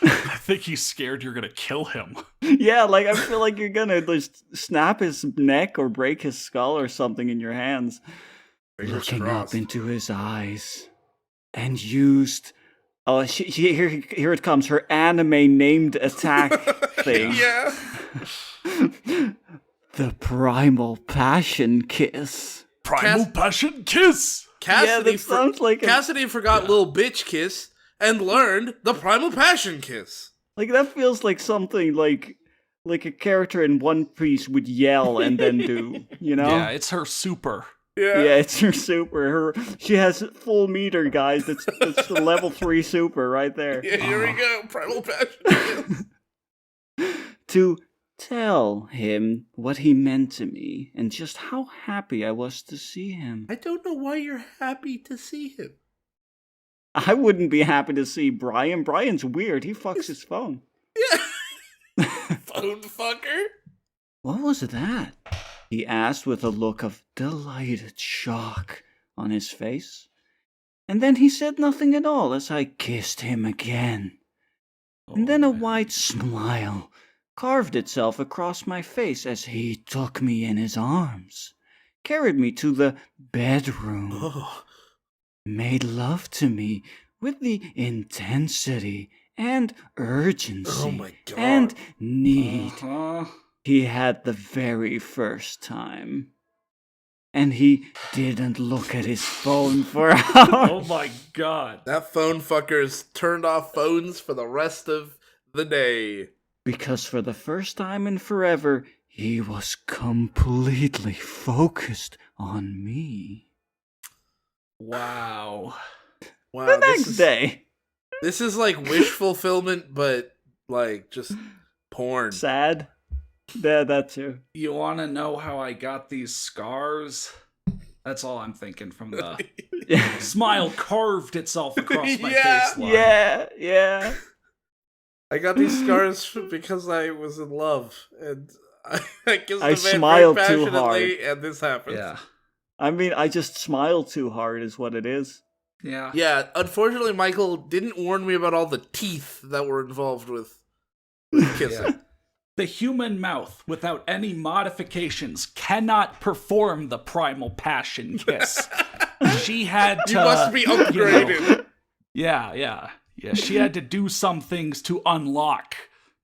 I think he's scared you're gonna kill him. Yeah, like I feel like you're gonna just snap his neck or break his skull or something in your hands. Looking up into his eyes and used. Oh, here it comes. Her anime named attack thing. Yeah. The primal passion kiss. Primal passion kiss. Cassidy, sounds like Cassidy forgot little bitch kiss and learned the primal passion kiss. Like that feels like something like a character in One Piece would yell and then do. You know? Yeah, it's her super. Yeah, it's her super. She has full meter, guys. It's the level 3 super right there. Yeah, here we go. Primal passion kiss. To tell him what he meant to me and just how happy I was to see him. I don't know why you're happy to see him. I wouldn't be happy to see Brian. Brian's weird. He fucks his phone. Yeah. Phone fucker. What was that? He asked with a look of delighted shock on his face. And then he said nothing at all as I kissed him again. And then a wide smile carved itself across my face as he took me in his arms, carried me to the bedroom, made love to me with the intensity and urgency and need he had the very first time. And he didn't look at his phone for hours. Oh my god. That phone fucker's turned off phones for the rest of the day. Because for the first time in forever, he was completely focused on me. Wow. Wow. The next day. This is like wish fulfillment, but like just porn. Sad. Yeah, that too. You want to know how I got these scars? That's all I'm thinking from the smile carved itself across my face line. Yeah. I got these scars because I was in love, and I kissed the man smiled very too hard, and this happened. Yeah. I mean, I just smiled too hard is what it is. Yeah. Yeah, unfortunately, Michael didn't warn me about all the teeth that were involved with kissing. Yeah. The human mouth, without any modifications, cannot perform the primal passion kiss. She had to... You must be upgraded. Yeah. She had to do some things to unlock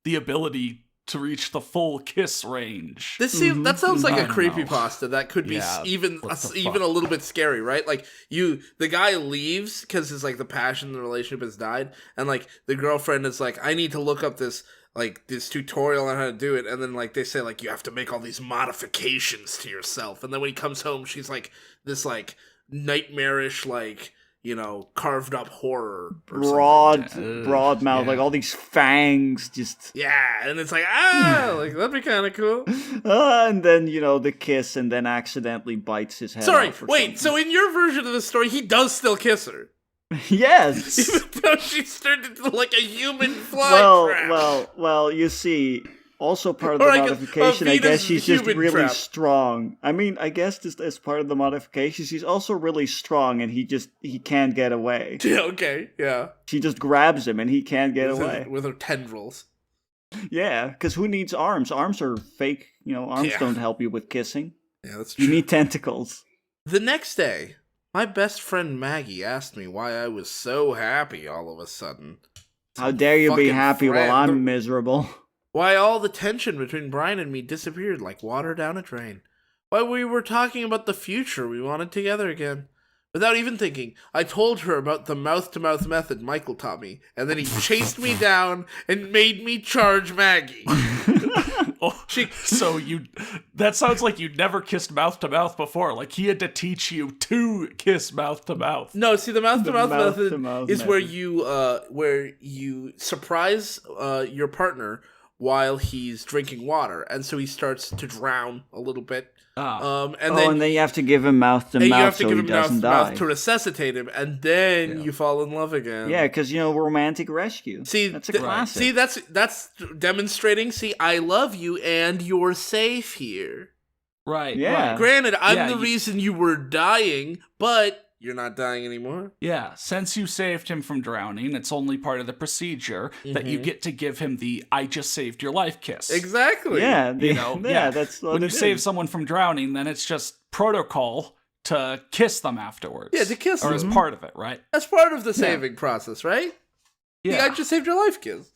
the ability to reach the full kiss range. That sounds like a creepypasta that could be even a little bit scary, right? Like the guy leaves because his like the passion in the relationship has died, and like the girlfriend is like, I need to look up this tutorial on how to do it, and then like they say like you have to make all these modifications to yourself, and then when he comes home, she's like this like nightmarish like, you know, carved up horror. Broad mouth, like all these fangs just... Yeah, and it's like, like that'd be kind of cool. And then, you know, the kiss, and then accidentally bites his head off. Wait, so in your version of the story, he does still kiss her? Yes! Even though she's turned into like a human fly trap. Well, you see... Also part of the modification, I guess she's just really strong. I mean, I guess just as part of the modification, she's also really strong and he can't get away. Yeah, okay, yeah. She just grabs him and he can't get away. With her tendrils. Yeah, because who needs arms? Arms are fake, you know, arms don't help you with kissing. Yeah, that's true. You need tentacles. The next day, my best friend Maggie asked me why I was so happy all of a sudden. How dare you be happy while I'm miserable? Why all the tension between Brian and me disappeared like water down a drain. Why we were talking about the future we wanted together again. Without even thinking, I told her about the mouth-to-mouth method Michael taught me, and then he chased me down and made me charge Maggie. That sounds like you never kissed mouth-to-mouth before. Like he had to teach you to kiss mouth-to-mouth. No, see, the mouth-to-mouth method is where you surprise your partner while he's drinking water, and so he starts to drown a little bit. And then you have to give him mouth to mouth so he doesn't die to resuscitate him, and then you fall in love again. Yeah, because romantic rescue. See, that's a classic. See, that's demonstrating. See, I love you, and you're safe here. Right. Yeah. Right. Granted, I'm the reason you were dying, but you're not dying anymore? Yeah, since you saved him from drowning, it's only part of the procedure that you get to give him the "I just saved your life" kiss. Exactly. Yeah, that's what when you it save is. someone from drowning, then it's just protocol to kiss them afterwards. Yeah, to kiss or them. as part of it, right? That's part of the saving process, right? Yeah, I just saved your life kiss.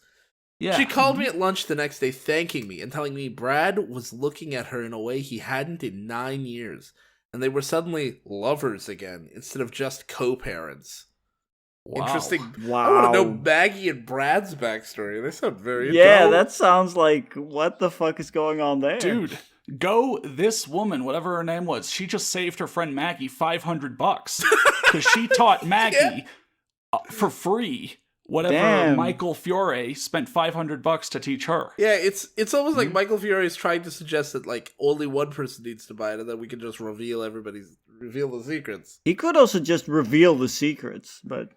yeah. She called me at lunch the next day thanking me and telling me Brad was looking at her in a way he hadn't in 9 years. And they were suddenly lovers again, instead of just co-parents. Wow. Interesting. Wow. I want to know Maggie and Brad's backstory. They sound very Yeah, adult. that sounds like, what the fuck is going on there? Dude, this woman, whatever her name was, she just saved her friend Maggie $500 because she taught Maggie for free whatever Damn. Michael Fiore spent $500 to teach her. Yeah, it's almost like Michael Fiore is trying to suggest that like only one person needs to buy it, and then we can just reveal the secrets. He could also just reveal the secrets, but...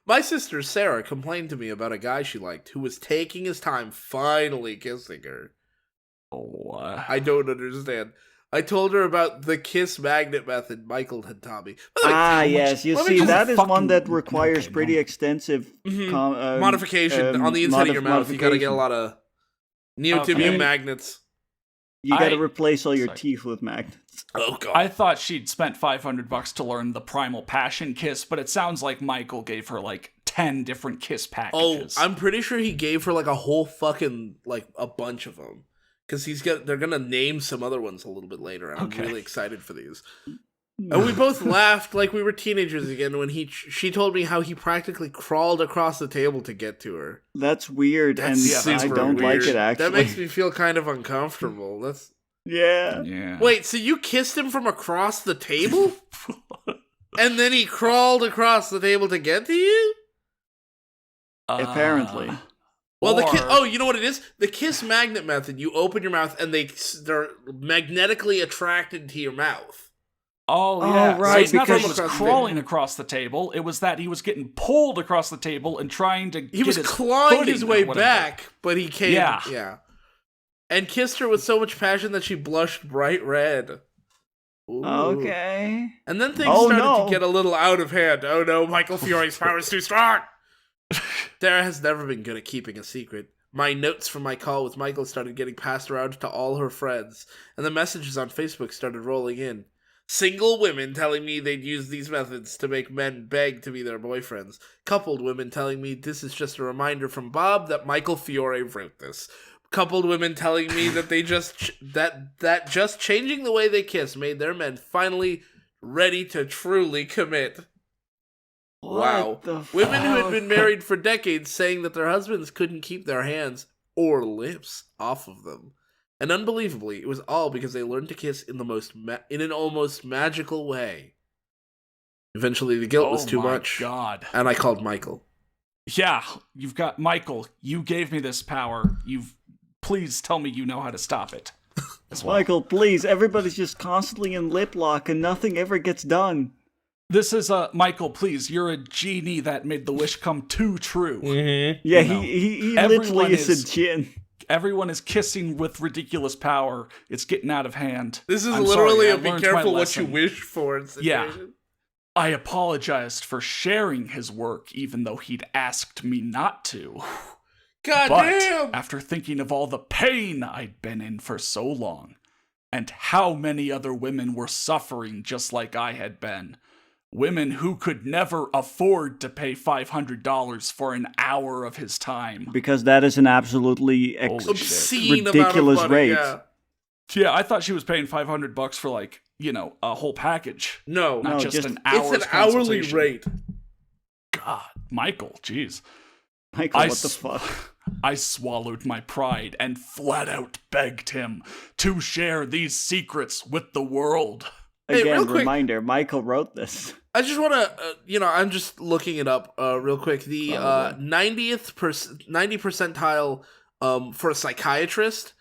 My sister Sarah complained to me about a guy she liked who was taking his time finally kissing her. What? I don't understand. I told her about the kiss magnet method Michael had taught me. By the way, yes, you let me see, just that is one fucking- that requires okay, pretty extensive... modification on the inside of your mouth. You gotta get a modification. lot of neodymium Okay. magnets. You gotta I- replace all your Sorry. teeth with magnets. Oh god. I thought she'd spent $500 to learn the primal passion kiss, but it sounds like Michael gave her like 10 different kiss packages. I'm pretty sure he gave her like a whole fucking like a bunch of them, because they're gonna name some other ones a little bit later. And Okay. I'm really excited for these. And we both laughed like we were teenagers again when she told me how he practically crawled across the table to get to her. That's weird, and That's I super don't like weird. it, actually. That makes me feel kind of uncomfortable. That's Yeah. Yeah. wait. So you kissed him from across the table, and then he crawled across the table to get to you? Apparently. Well, Or- you know what it is? The kiss magnet method. You open your mouth, and they're magnetically attracted to your mouth. Oh, Oh, yeah. right, So it's not that because- he was Across the crawling table. across the table. It was that he was getting pulled across the table and trying to He was his clawing footing his or way whatever. back, but he came. Yeah. Yeah. And kissed her with so much passion that she blushed bright red. Ooh. Okay. And then things Oh, started no. to get a little out of hand. Oh no, Michael Fiore's power is too strong. Sarah has never been good at keeping a secret. My notes from my call with Michael started getting passed around to all her friends, and the messages on Facebook started rolling in. Single women telling me they'd use these methods to make men beg to be their boyfriends. Coupled women telling me this is just a reminder from Bob that Michael Fiore wrote this. Coupled women telling me that they just that just changing the way they kiss made their men finally ready to truly commit. Wow. What the Women who had fuck? been married for decades saying that their husbands couldn't keep their hands or lips off of them. And unbelievably, it was all because they learned to kiss in an almost magical way. Eventually, the guilt was too my much, God. and I called Michael. Yeah, you've got Michael. You gave me this power. Please tell me you know how to stop it. As well. Michael, please, everybody's just constantly in lip lock and nothing ever gets done. This is Michael. Please, you're a genie that made the wish come too true. Yeah, You know, he everyone literally is is- a djinn. Everyone is kissing with ridiculous power. It's getting out of hand. This is I'm literally sorry, I a be learned my careful what you lesson. wish for situation. Yeah. I apologized for sharing his work, even though he'd asked me not to. God But damn! after thinking of all the pain I'd been in for so long, and how many other women were suffering just like I had been, women who could never afford to pay $500 for an hour of his time. Because that is an absolutely Holy shit. Obscene ridiculous amount of money, rate. yeah. Yeah, I thought she was paying $500 for like, a whole package. No, Not No, just just- an hour's it's an hourly consultation. rate. God, Michael, jeez. Michael, I what the s- fuck? I swallowed my pride and flat out begged him to share these secrets with the world. Hey, Again, real quick- reminder, Michael wrote this. I just want to, I'm just looking it up real quick. The 90 percentile for a psychiatrist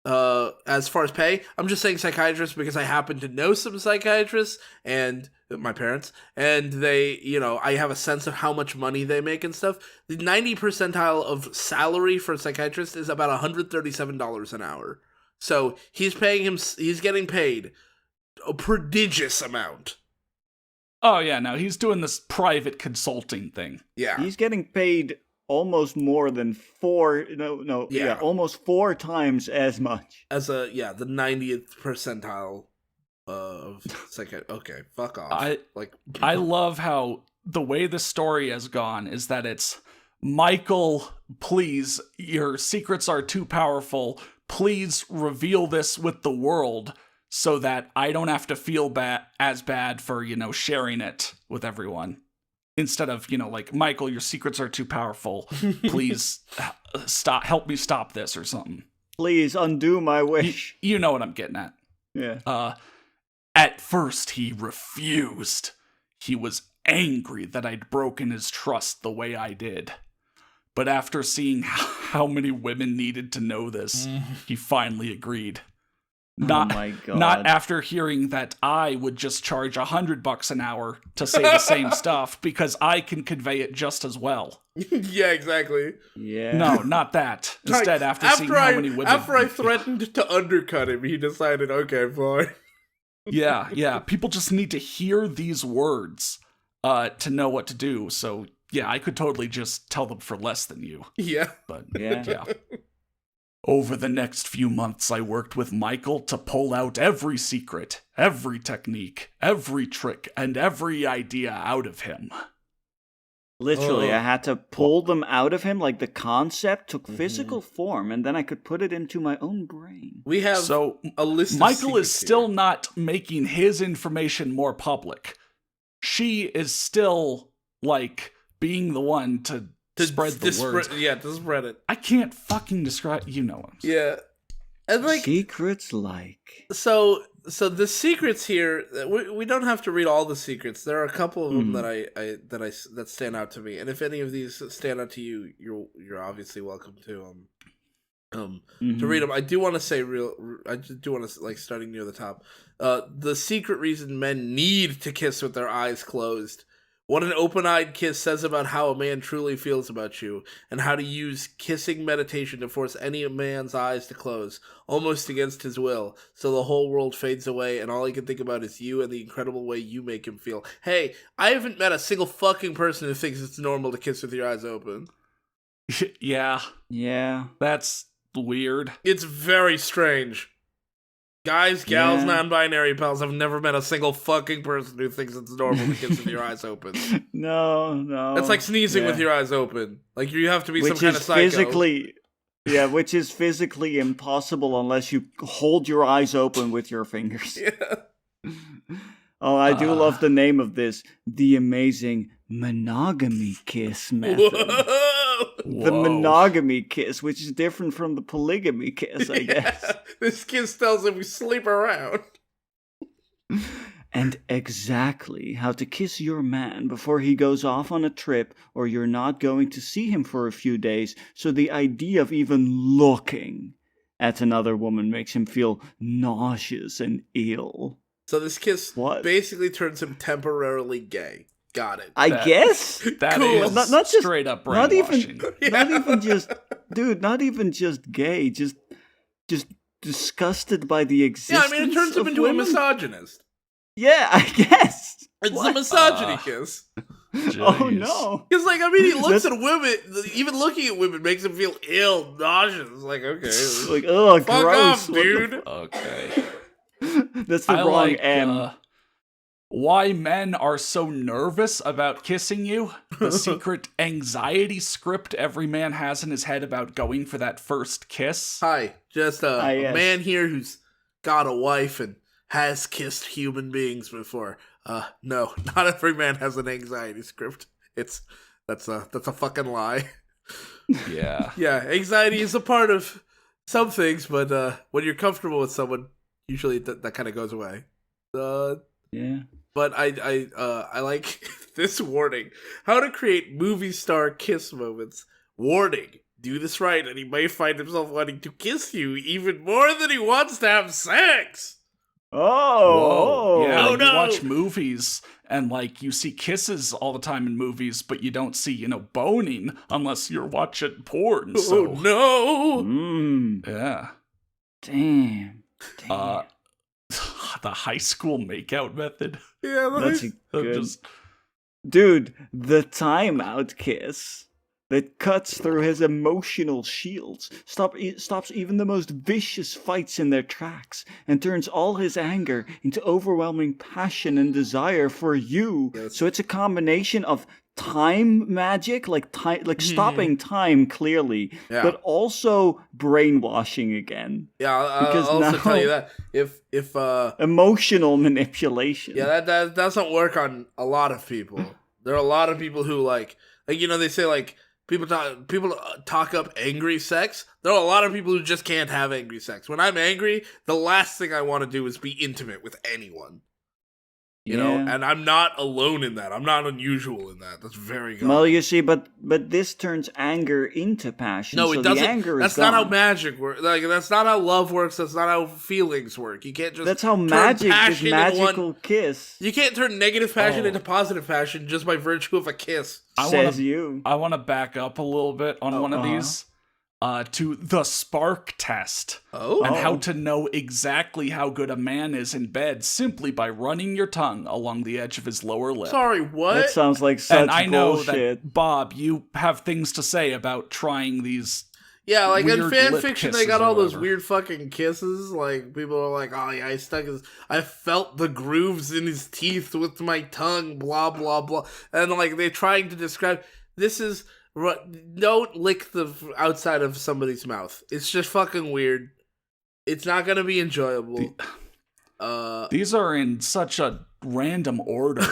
as far as pay. I'm just saying psychiatrist because I happen to know some psychiatrists and my parents, and they, I have a sense of how much money they make and stuff. The 90 percentile of salary for a psychiatrist is about $137 an hour. So he's getting paid a prodigious amount Oh, yeah, no, he's doing this private consulting thing. Yeah. He's getting paid almost more than almost 4 times as much. As the 90th percentile of second. Okay, fuck off. I love how the way the story has gone is that it's Michael, please, your secrets are too powerful. Please reveal this with the world so that I don't have to feel as bad for, sharing it with everyone. Instead of, Michael, your secrets are too powerful. Please help me stop this or something. Please undo my wish. You know what I'm getting at. Yeah. At first, he refused. He was angry that I'd broken his trust the way I did. But after seeing how many women needed to know this, he finally agreed. Oh my God. Not after hearing that I would just charge $100 an hour to say the same stuff because I can convey it just as well. Yeah, exactly. Yeah. No, not that. Instead, after seeing how many women... After I threatened to undercut him, he decided, okay, fine. Yeah. People just need to hear these words to know what to do. So, yeah, I could totally just tell them for less than you. Yeah. But, yeah. Over the next few months, I worked with Michael to pull out every secret, every technique, every trick, and every idea out of him. Literally, I had to pull them out of him, like the concept took physical form, and then I could put it into my own brain. We have a list of Michael is still here. not making his information more public. She is still, being the one to spread the word. To spread it. I can't fucking describe... You know what I'm saying. Yeah. And secrets So the secrets here, we don't have to read all the secrets. There are a couple of them that stand out to me. And if any of these stand out to you, you're obviously welcome to read them. I do want to say starting near the top. The secret reason men need to kiss with their eyes closed. What an open-eyed kiss says about how a man truly feels about you, and how to use kissing meditation to force any man's eyes to close, almost against his will, so the whole world fades away, and all he can think about is you and the incredible way you make him feel. Hey, I haven't met a single fucking person who thinks it's normal to kiss with your eyes open. Yeah. Yeah. That's weird. It's very strange. Guys, gals, non-binary pals, I've never met a single fucking person who thinks it's normal to kiss with your eyes open. No. That's like sneezing with your eyes open. Like, you have to be some kind of psycho. Which is physically impossible unless you hold your eyes open with your fingers. Yeah. Oh, I do love the name of this. The amazing monogamy kiss method. Whoa. The monogamy kiss, which is different from the polygamy kiss, I guess. This kiss tells him we sleep around. And exactly how to kiss your man before he goes off on a trip or you're not going to see him for a few days, so the idea of even looking at another woman makes him feel nauseous and ill. So this kiss basically turns him temporarily gay. Got it. I guess that cool. is not just straight up brainwashing. Not even just gay, just disgusted by the existence. Yeah, I mean, it turns him into women. a misogynist. Yeah, I guess It's a misogyny kiss. Oh no! Because, he looks at women. Even looking at women makes him feel ill, nauseous. Like, okay, oh, fuck gross, off, dude. Okay. That's the wrong M. Why men are so nervous about kissing you. The secret anxiety script every man has in his head about going for that first kiss. Hi, just a Yes. man here who's got a wife and has kissed human beings before. No, not every man has an anxiety script. That's a fucking lie. Yeah. Yeah, anxiety is a part of some things, but when you're comfortable with someone, usually that kind of goes away. Yeah. But I like this warning. How to create movie star kiss moments. Warning. Do this right and he may find himself wanting to kiss you even more than he wants to have sex. Oh. Yeah, Oh, you no. watch movies and you see kisses all the time in movies, but you don't see, boning unless you're watching porn. So, Oh no. Mm. yeah. Damn. the high school makeout method. Yeah, That's good. Dude, the timeout kiss that cuts through his emotional shields, stops even the most vicious fights in their tracks, and turns all his anger into overwhelming passion and desire for you. Yes. So it's a combination of time magic, like stopping time clearly, but also brainwashing again. Yeah, I'll also tell you that if emotional manipulation. Yeah, that doesn't work on a lot of people. There are a lot of people who like they say like people talk up angry sex. There are a lot of people who just can't have angry sex. When I'm angry, the last thing I want to do is be intimate with anyone. You know, and I'm not alone in that. I'm not unusual in that. That's very good. Well, you see, but this turns anger into passion. No, it doesn't. The anger that's not how magic works. Like, that's not how love works. That's not how feelings work. You can't just. That's how magic is magical kiss. You can't turn negative passion into positive passion just by virtue of a kiss. I want to back up a little bit on one of these. To the spark test. And how to know exactly how good a man is in bed simply by running your tongue along the edge of his lower lip. Sorry, what? That sounds like such bullshit. And I know that, Bob, you have things to say about trying these. Yeah, like in fan fiction, they got all those weird fucking kisses. Like, people are like, oh yeah, I felt the grooves in his teeth with my tongue, blah, blah, blah. And like, they're trying to describe, this is... Don't lick the outside of somebody's mouth. It's just fucking weird. It's not gonna be enjoyable. These are in such a random order.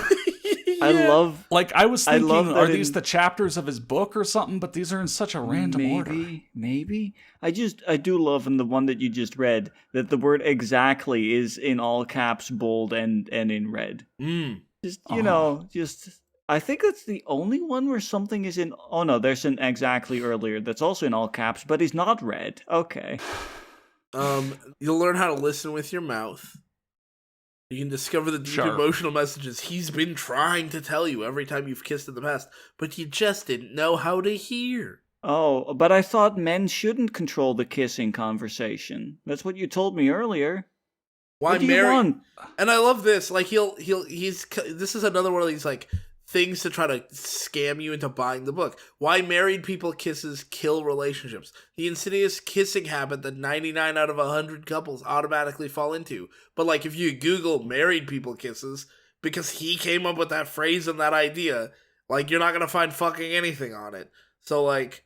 I was thinking, are these the chapters of his book or something? But these are in such a random order. Maybe. I do love in the one that you just read that the word exactly is in all caps, bold, and in red. I think that's the only one where something is in... Oh no, there's an exactly earlier that's also in all caps, but he's not red. Okay. You'll learn how to listen with your mouth. You can discover the deep emotional messages he's been trying to tell you every time you've kissed in the past, but you just didn't know how to hear. Oh, but I thought men shouldn't control the kissing conversation. That's what you told me earlier. Why what do you want? And I love this. Like, this is another one of these, like, things to try to scam you into buying the book. Why married people kisses kill relationships. The insidious kissing habit that 99 out of 100 couples automatically fall into. But like if you Google married people kisses, because he came up with that phrase and that idea, like you're not going to find fucking anything on it. So like,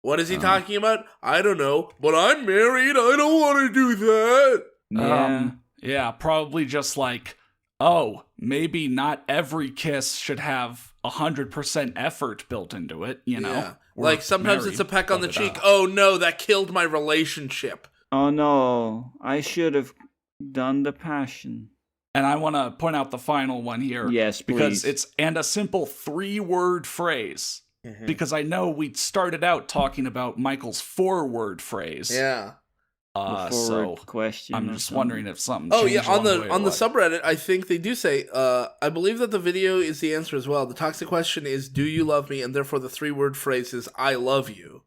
what is he talking about? I don't know. But I'm married. I don't want to do that. Yeah, probably just like, oh, maybe not every kiss should have 100% effort built into it, you know? Yeah. Like, sometimes it's a peck on the cheek. Oh, no, that killed my relationship. Oh, no, I should have done the passion. And I want to point out the final one here. Yes, please. Because it's a simple 3-word phrase. Mm-hmm. Because I know we started out talking about Michael's 4-word phrase. Yeah. So question. I'm just wondering if something. Oh yeah, on the subreddit, I think they do say. I believe that the video is the answer as well. The toxic question is, "Do you love me?" And therefore, the 3-word phrase is, "I love you."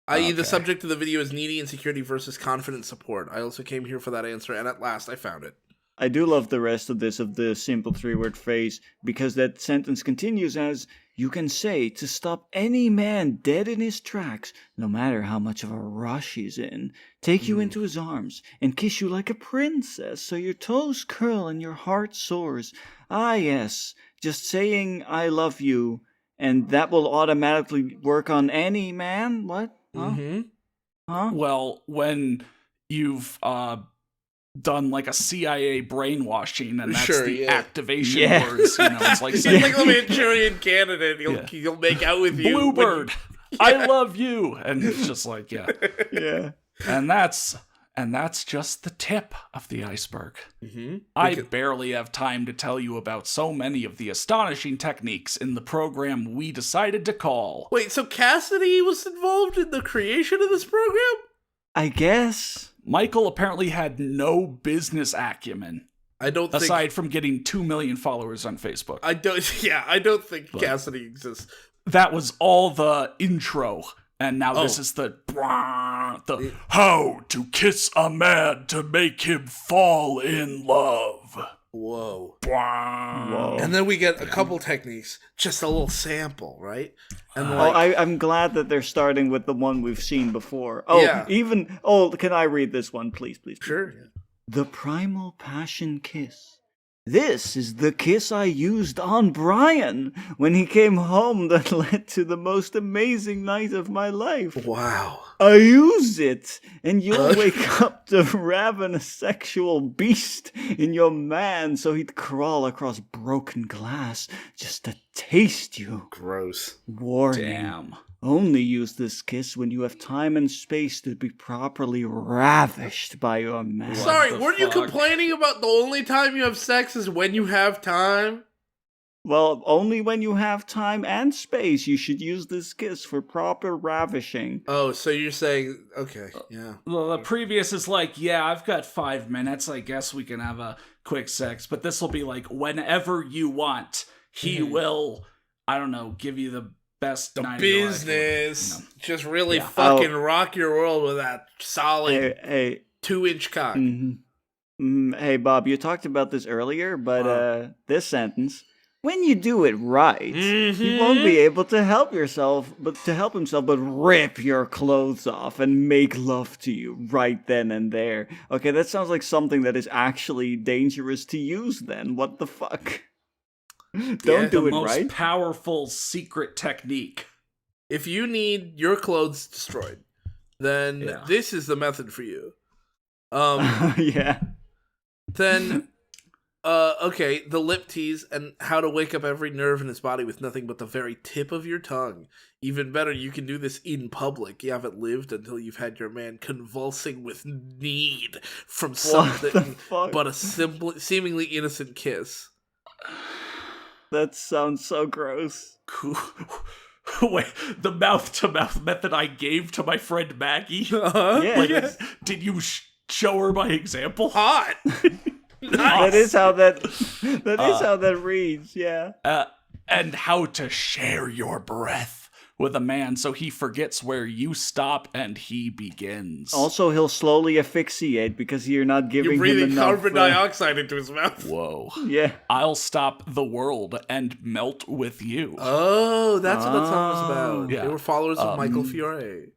I.e., the subject of the video is needy insecurity versus confident support. I also came here for that answer, and at last, I found it. I do love the rest of this, of the simple 3-word phrase, because that sentence continues as, you can say to stop any man dead in his tracks, no matter how much of a rush he's in, take you into his arms, and kiss you like a princess, so your toes curl and your heart soars. Ah, yes, just saying I love you, and that will automatically work on any man? What? Huh? Mm-hmm. Huh? Well, when you've done like a CIA brainwashing, and that's the activation words. You know, it's like saying, like the Manchurian Candidate. He'll make out with you. Bluebird, I love you, and it's just like yeah. And that's just the tip of the iceberg. Mm-hmm. I barely have time to tell you about so many of the astonishing techniques in the program we decided to call. Wait, so Cassidy was involved in the creation of this program? I guess. Michael apparently had no business acumen. Aside from getting 2 million followers on Facebook. I don't think Cassidy exists. That was all the intro. And now this is the The how to kiss a man to make him fall in love. Whoa. Whoa. And then we get a couple techniques, just a little sample, right? And I'm glad that they're starting with the one we've seen before. Can I read this one, please? Sure. The primal passion kiss. This is the kiss I used on Brian when he came home that led to the most amazing night of my life. Wow. I use it, and you'll wake up the ravenous sexual beast in your man so he'd crawl across broken glass just to taste you. Gross. Warning. Damn. Only use this kiss when you have time and space to be properly ravished by your man. Sorry, weren't you complaining about the only time you have sex is when you have time? Well, only when you have time and space you should use this kiss for proper ravishing. Oh, so you're saying, okay, yeah. Well, the previous is like, yeah, I've got 5 minutes. I guess we can have a quick sex. But this will be like, whenever you want, he will, I don't know, give you the best the night business. Of your life. Just really fucking rock your world with that solid 2-inch cock. Hey, Bob, you talked about this earlier, but this sentence, when you do it right, he won't be able to help himself, but rip your clothes off and make love to you right then and there. Okay, that sounds like something that is actually dangerous to use then. What the fuck? Don't do it right. The most powerful secret technique. If you need your clothes destroyed, then this is the method for you. Yeah. Then, okay, the lip tease and how to wake up every nerve in his body with nothing but the very tip of your tongue. Even better, you can do this in public. You haven't lived until you've had your man convulsing with need from something but a seemingly innocent kiss. That sounds so gross. Wait, the mouth-to-mouth method I gave to my friend Maggie? Yeah. Did you show her my example? Hot! Nice. That is how that reads, yeah. And how to share your breath with a man so he forgets where you stop and he begins. Also, he'll slowly asphyxiate because you're not giving him enough. You're breathing carbon dioxide into his mouth. Whoa. Yeah. I'll stop the world and melt with you. Oh, that's what that song was about. Yeah. They were followers of Michael Fiore.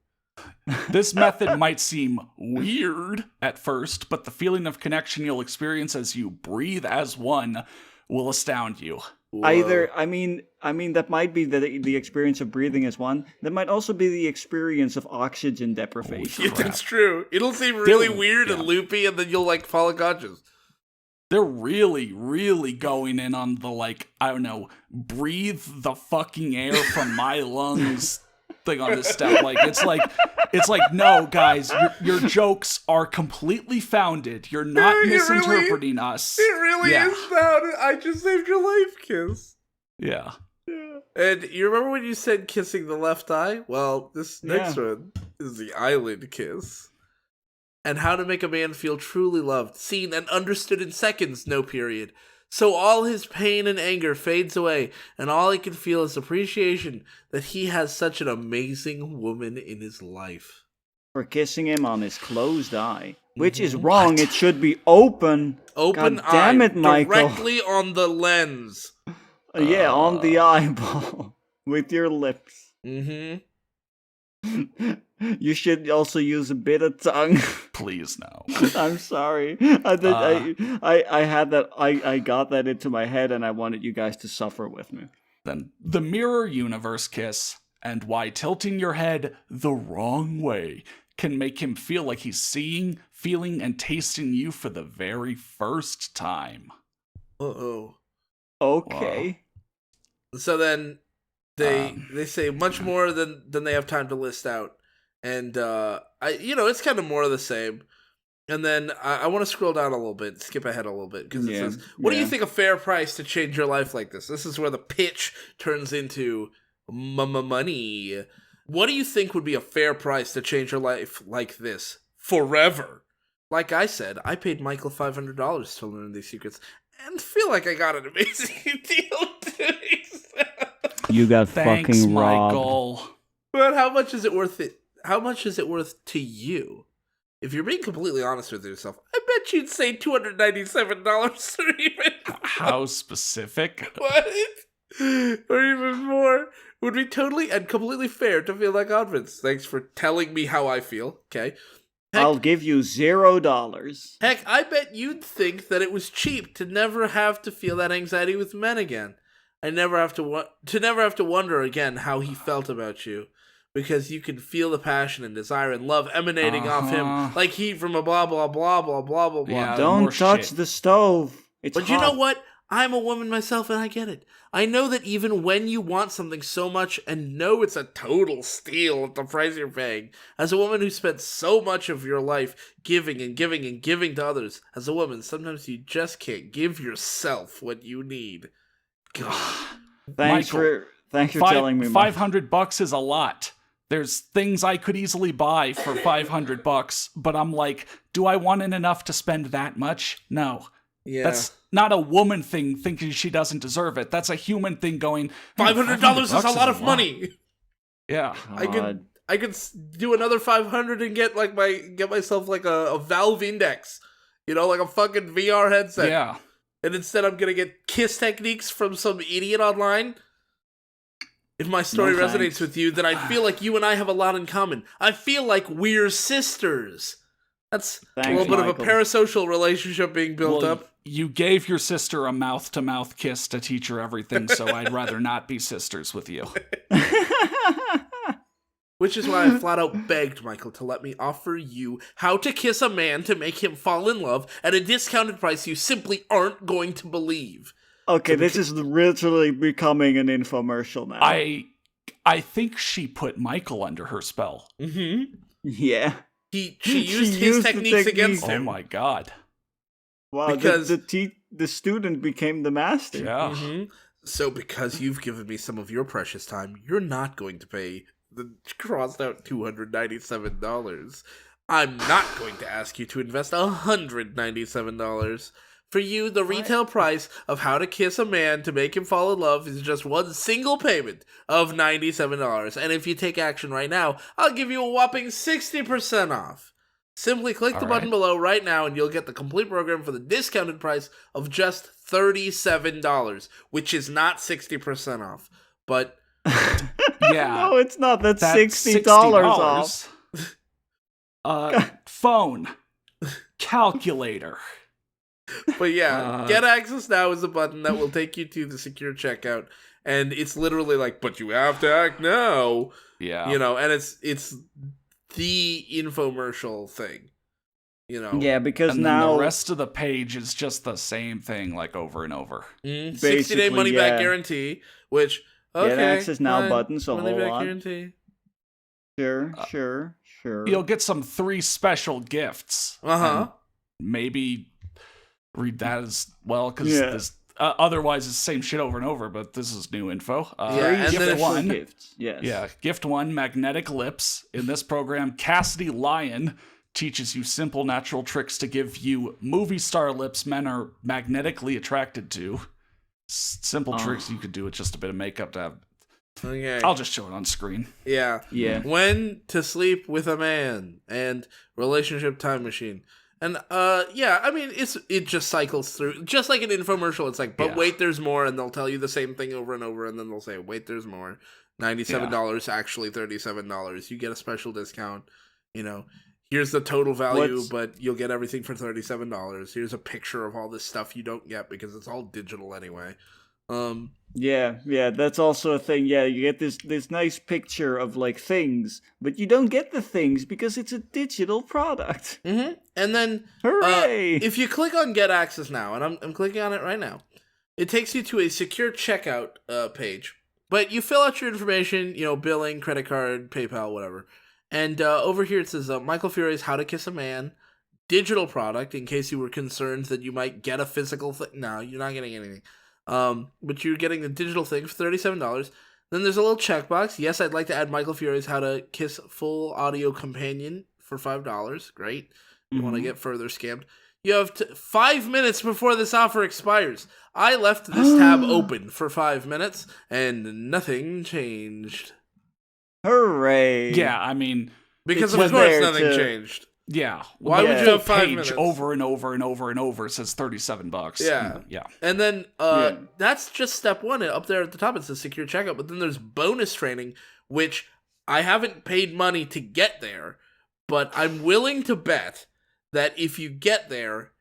This method might seem weird at first, but the feeling of connection you'll experience as you breathe as one will astound you. Whoa. I mean, that might be the experience of breathing as one. That might also be the experience of oxygen deprivation. Yeah, that's true. It'll seem really weird and loopy, and then you'll, fall unconscious. They're really, really going in on the, breathe the fucking air from my lungs thing on this step. It's like, no, guys, your jokes are completely founded. You're not misinterpreting us. It really is founded. I just saved your life, Kiss. Yeah. And you remember when you said kissing the left eye? Well, this next one is the eyelid kiss. And how to make a man feel truly loved, seen, and understood in seconds, no period. So all his pain and anger fades away, and all he can feel is appreciation that he has such an amazing woman in his life. For kissing him on his closed eye, which is wrong. It should be open. Open God damn it, Michael. Directly on the lens. On the eyeball. With your lips. Mm-hmm. You should also use a bit of tongue. Please no. I'm sorry. I had that. I got that into my head, and I wanted you guys to suffer with me. Then the mirror universe kiss, and why tilting your head the wrong way can make him feel like he's seeing, feeling, and tasting you for the very first time. Uh-oh. Okay. Wow. So then they say much more than they have time to list out. And, it's kind of more of the same. And then I want to scroll down a little bit, skip ahead a little bit, because it says, what do you think a fair price to change your life like this? This is where the pitch turns into money. What do you think would be a fair price to change your life like this forever? Like I said, I paid Michael $500 to learn these secrets and feel like I got an amazing deal doing so. You got Thanks, fucking robbed. Michael. But how much is it worth it? how much is it worth to you? If you're being completely honest with yourself, I bet you'd say $297 or even How specific? what? Or even more would be totally and completely fair to feel that confidence. Thanks for telling me how I feel. Okay. I'll give you $0. Heck, I bet you'd think that it was cheap to never have to feel that anxiety with men again. I never have to wonder again how he felt about you, because you can feel the passion and desire and love emanating off him like heat from a blah blah blah blah blah blah blah. Yeah, Don't touch the stove. It's But hot. you know what? I'm a woman myself, and I get it. I know that even when you want something so much and know it's a total steal at the price you're paying, as a woman who spent so much of your life giving and giving and giving to others, as a woman, sometimes you just can't give yourself what you need. God. Thanks Michael, for telling me. Mike. $500 is a lot. There's things I could easily buy for $500, but I'm like, do I want it enough to spend that much? No. Yeah. That's not a woman thing thinking she doesn't deserve it. That's a human thing going, $500 is a lot of money. Yeah. I could do another 500 and get myself like a Valve Index, like a fucking VR headset. Yeah. And instead I'm gonna get kiss techniques from some idiot online. If my story resonates with you, then I feel like you and I have a lot in common. I feel like we're sisters. That's a little bit of a parasocial relationship being built up. You gave your sister a mouth-to-mouth kiss to teach her everything, so I'd rather not be sisters with you. Which is why I flat out begged Michael to let me offer you how to kiss a man to make him fall in love at a discounted price you simply aren't going to believe. Okay, this is literally becoming an infomercial now. I think she put Michael under her spell. Mm-hmm. Yeah. She used his techniques against him. Oh my god. Wow, because the student became the master. Yeah. Mm-hmm. So because you've given me some of your precious time, you're not going to pay the crossed out $297. I'm not going to ask you to invest $197. For you, the retail price of how to kiss a man to make him fall in love is just one single payment of $97. And if you take action right now, I'll give you a whopping 60% off. Simply click the button below right now and you'll get the complete program for the discounted price of just $37, which is not 60% off. But yeah. No, it's not. That's $60 off. Phone. Calculator. But yeah, Get Access Now is a button that will take you to the secure checkout, and it's literally like, but you have to act now. Yeah. And it's the infomercial thing. Yeah, because and now then the rest of the page is just the same thing, like over and over. 60-day money back guarantee, which Get Access Now button, so money hold back on. guarantee. Sure. You'll get some 3 special gifts. Maybe read that as well, because this otherwise it's the same shit over and over, but this is new info. And gift then one. Gifts. Yes. Yeah, gift 1, magnetic lips. In this program, Cassidy Lyon teaches you simple natural tricks to give you movie star lips men are magnetically attracted to. Simple tricks you could do with just a bit of makeup to have. Okay. I'll just show it on screen. Yeah. When to sleep with a man and relationship time machine. And it just cycles through, just like an infomercial. It's like, but wait, there's more, and they'll tell you the same thing over and over, and then they'll say, wait, there's more. $97, actually $37. You get a special discount. Here's the total value, but you'll get everything for $37. Here's a picture of all this stuff you don't get because it's all digital anyway. Yeah, that's also a thing. Yeah, you get this nice picture of like things, but you don't get the things because it's a digital product. Mm-hmm. And then, hooray! If you click on Get Access Now, and I'm clicking on it right now, it takes you to a secure checkout page. But you fill out your information, billing, credit card, PayPal, whatever. And over here it says Michael Fiore's How to Kiss a Man, digital product, in case you were concerned that you might get a physical thing. No, you're not getting anything. But you're getting the digital thing for $37. Then there's a little checkbox. Yes, I'd like to add Michael Fiore's How to Kiss Full Audio Companion for $5. Great. You want to get further scammed. You have 5 minutes before this offer expires. I left this tab open for 5 minutes, and nothing changed. Hooray! Yeah, I mean, Because It's of course there nothing to- changed. Yeah. Why would you have 5 page minutes? over and over and over and over says $37. Yeah. Yeah. And then Yeah. that's just step one. Up there at the top it says secure checkout, but then there's bonus training, which I haven't paid money to get there, but I'm willing to bet that if you get there,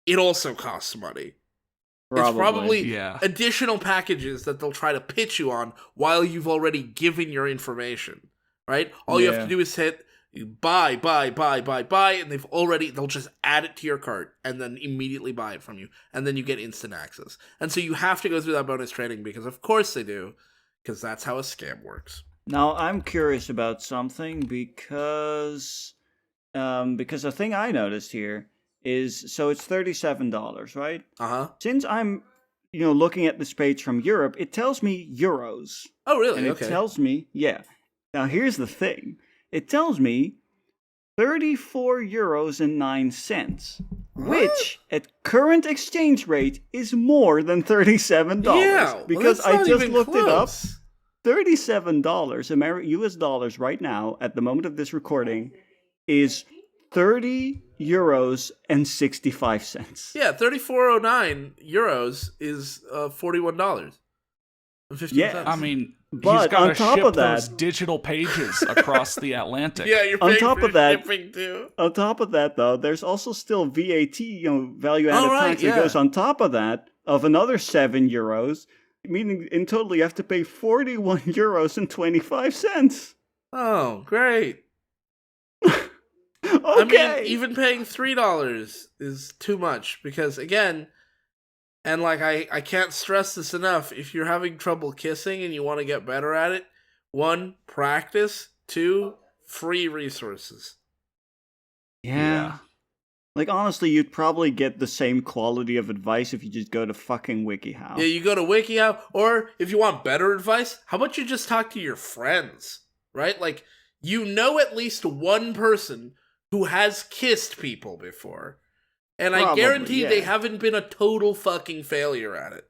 it also costs money. It's probably Yeah. additional packages that they'll try to pitch you on while you've already given your information, right? All you have Yeah. to do is hit buy, and they'll just add it to your cart and then immediately buy it from you, and then you get instant access. And so you have to go through that bonus training because of course they do, because that's how a scam works. Now I'm curious about something because a thing I noticed here is so it's $37, right? Since I'm looking at this page from Europe, it tells me euros. Oh, really? And it Okay. tells me, yeah. Now here's the thing. It tells me 34 euros and 9 cents, which at current exchange rate is more than $37. Yeah, well, because that's I not just even looked it up. close. $37 US dollars right now at the moment of this recording is 30 euros and 65 cents. Yeah, 34.09 euros is $41 and 15 Yeah, cents. I mean, But he's got on to top ship of that- those digital pages across the Atlantic. yeah, you're on paying top for of that- shipping too. On top of that, though, there's also still VAT, value added Oh, right, tax yeah. that goes on top of that of another 7 euros, meaning in total you have to pay 41 euros and 25 cents. Oh, great. Okay. I mean, even paying $3 is too much because, again, and like I can't stress this enough, if you're having trouble kissing and you want to get better at it, 1, practice, 2, free resources. Yeah. Like, honestly, you'd probably get the same quality of advice if you just go to fucking WikiHow. Yeah, you go to WikiHow, or if you want better advice, how about you just talk to your friends, right? Like, you know at least one person who has kissed people before. And I Probably, guarantee yeah. they haven't been a total fucking failure at it.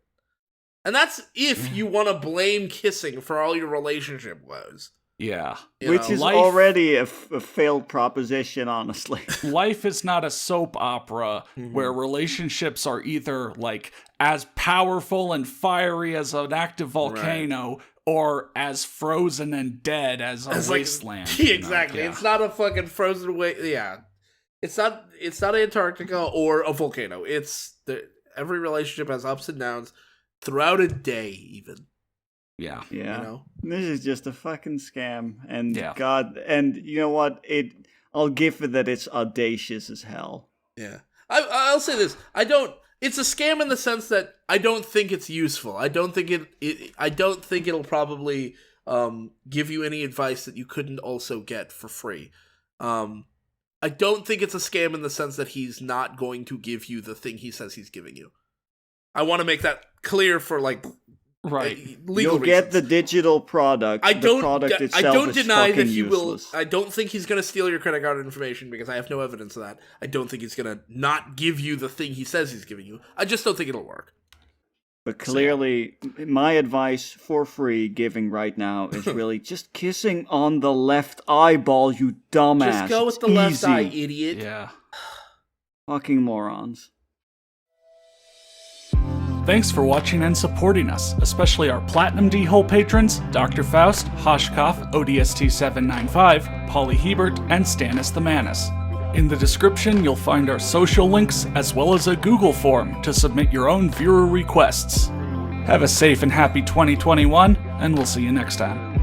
And that's if you want to blame kissing for all your relationship woes. Yeah. Which is life- already a failed proposition, honestly. Life is not a soap opera where relationships are either like as powerful and fiery as an active volcano or as frozen and dead as a wasteland. Exactly. Yeah. It's not a fucking frozen yeah. It's not Antarctica or a volcano. Every relationship has ups and downs throughout a day even. Yeah. Yeah. You know? This is just a fucking scam. And Yeah. God, and you know what? I'll give it that it's audacious as hell. Yeah. I'll say this. It's a scam in the sense that I don't think it's useful. I don't think it'll probably give you any advice that you couldn't also get for free. I don't think it's a scam in the sense that he's not going to give you the thing he says he's giving you. I want to make that clear for Right. legal You'll get reasons. the digital product. The product I itself don't is deny that fucking he useless. will. I don't think he's going to steal your credit card information because I have no evidence of that. I don't think he's going to not give you the thing he says he's giving you. I just don't think it'll work. But clearly, my advice for free giving right now is really just kissing on the left eyeball, you dumbass. Just go with It's the left easy. eye, idiot. Yeah. Fucking morons. Thanks for watching and supporting us, especially our Platinum D-Hole patrons, Dr. Faust, Hoshkoff, ODST795, Polly Hebert, and Stannis the Manus. In the description, you'll find our social links, as well as a Google form to submit your own viewer requests. Have a safe and happy 2021, and we'll see you next time.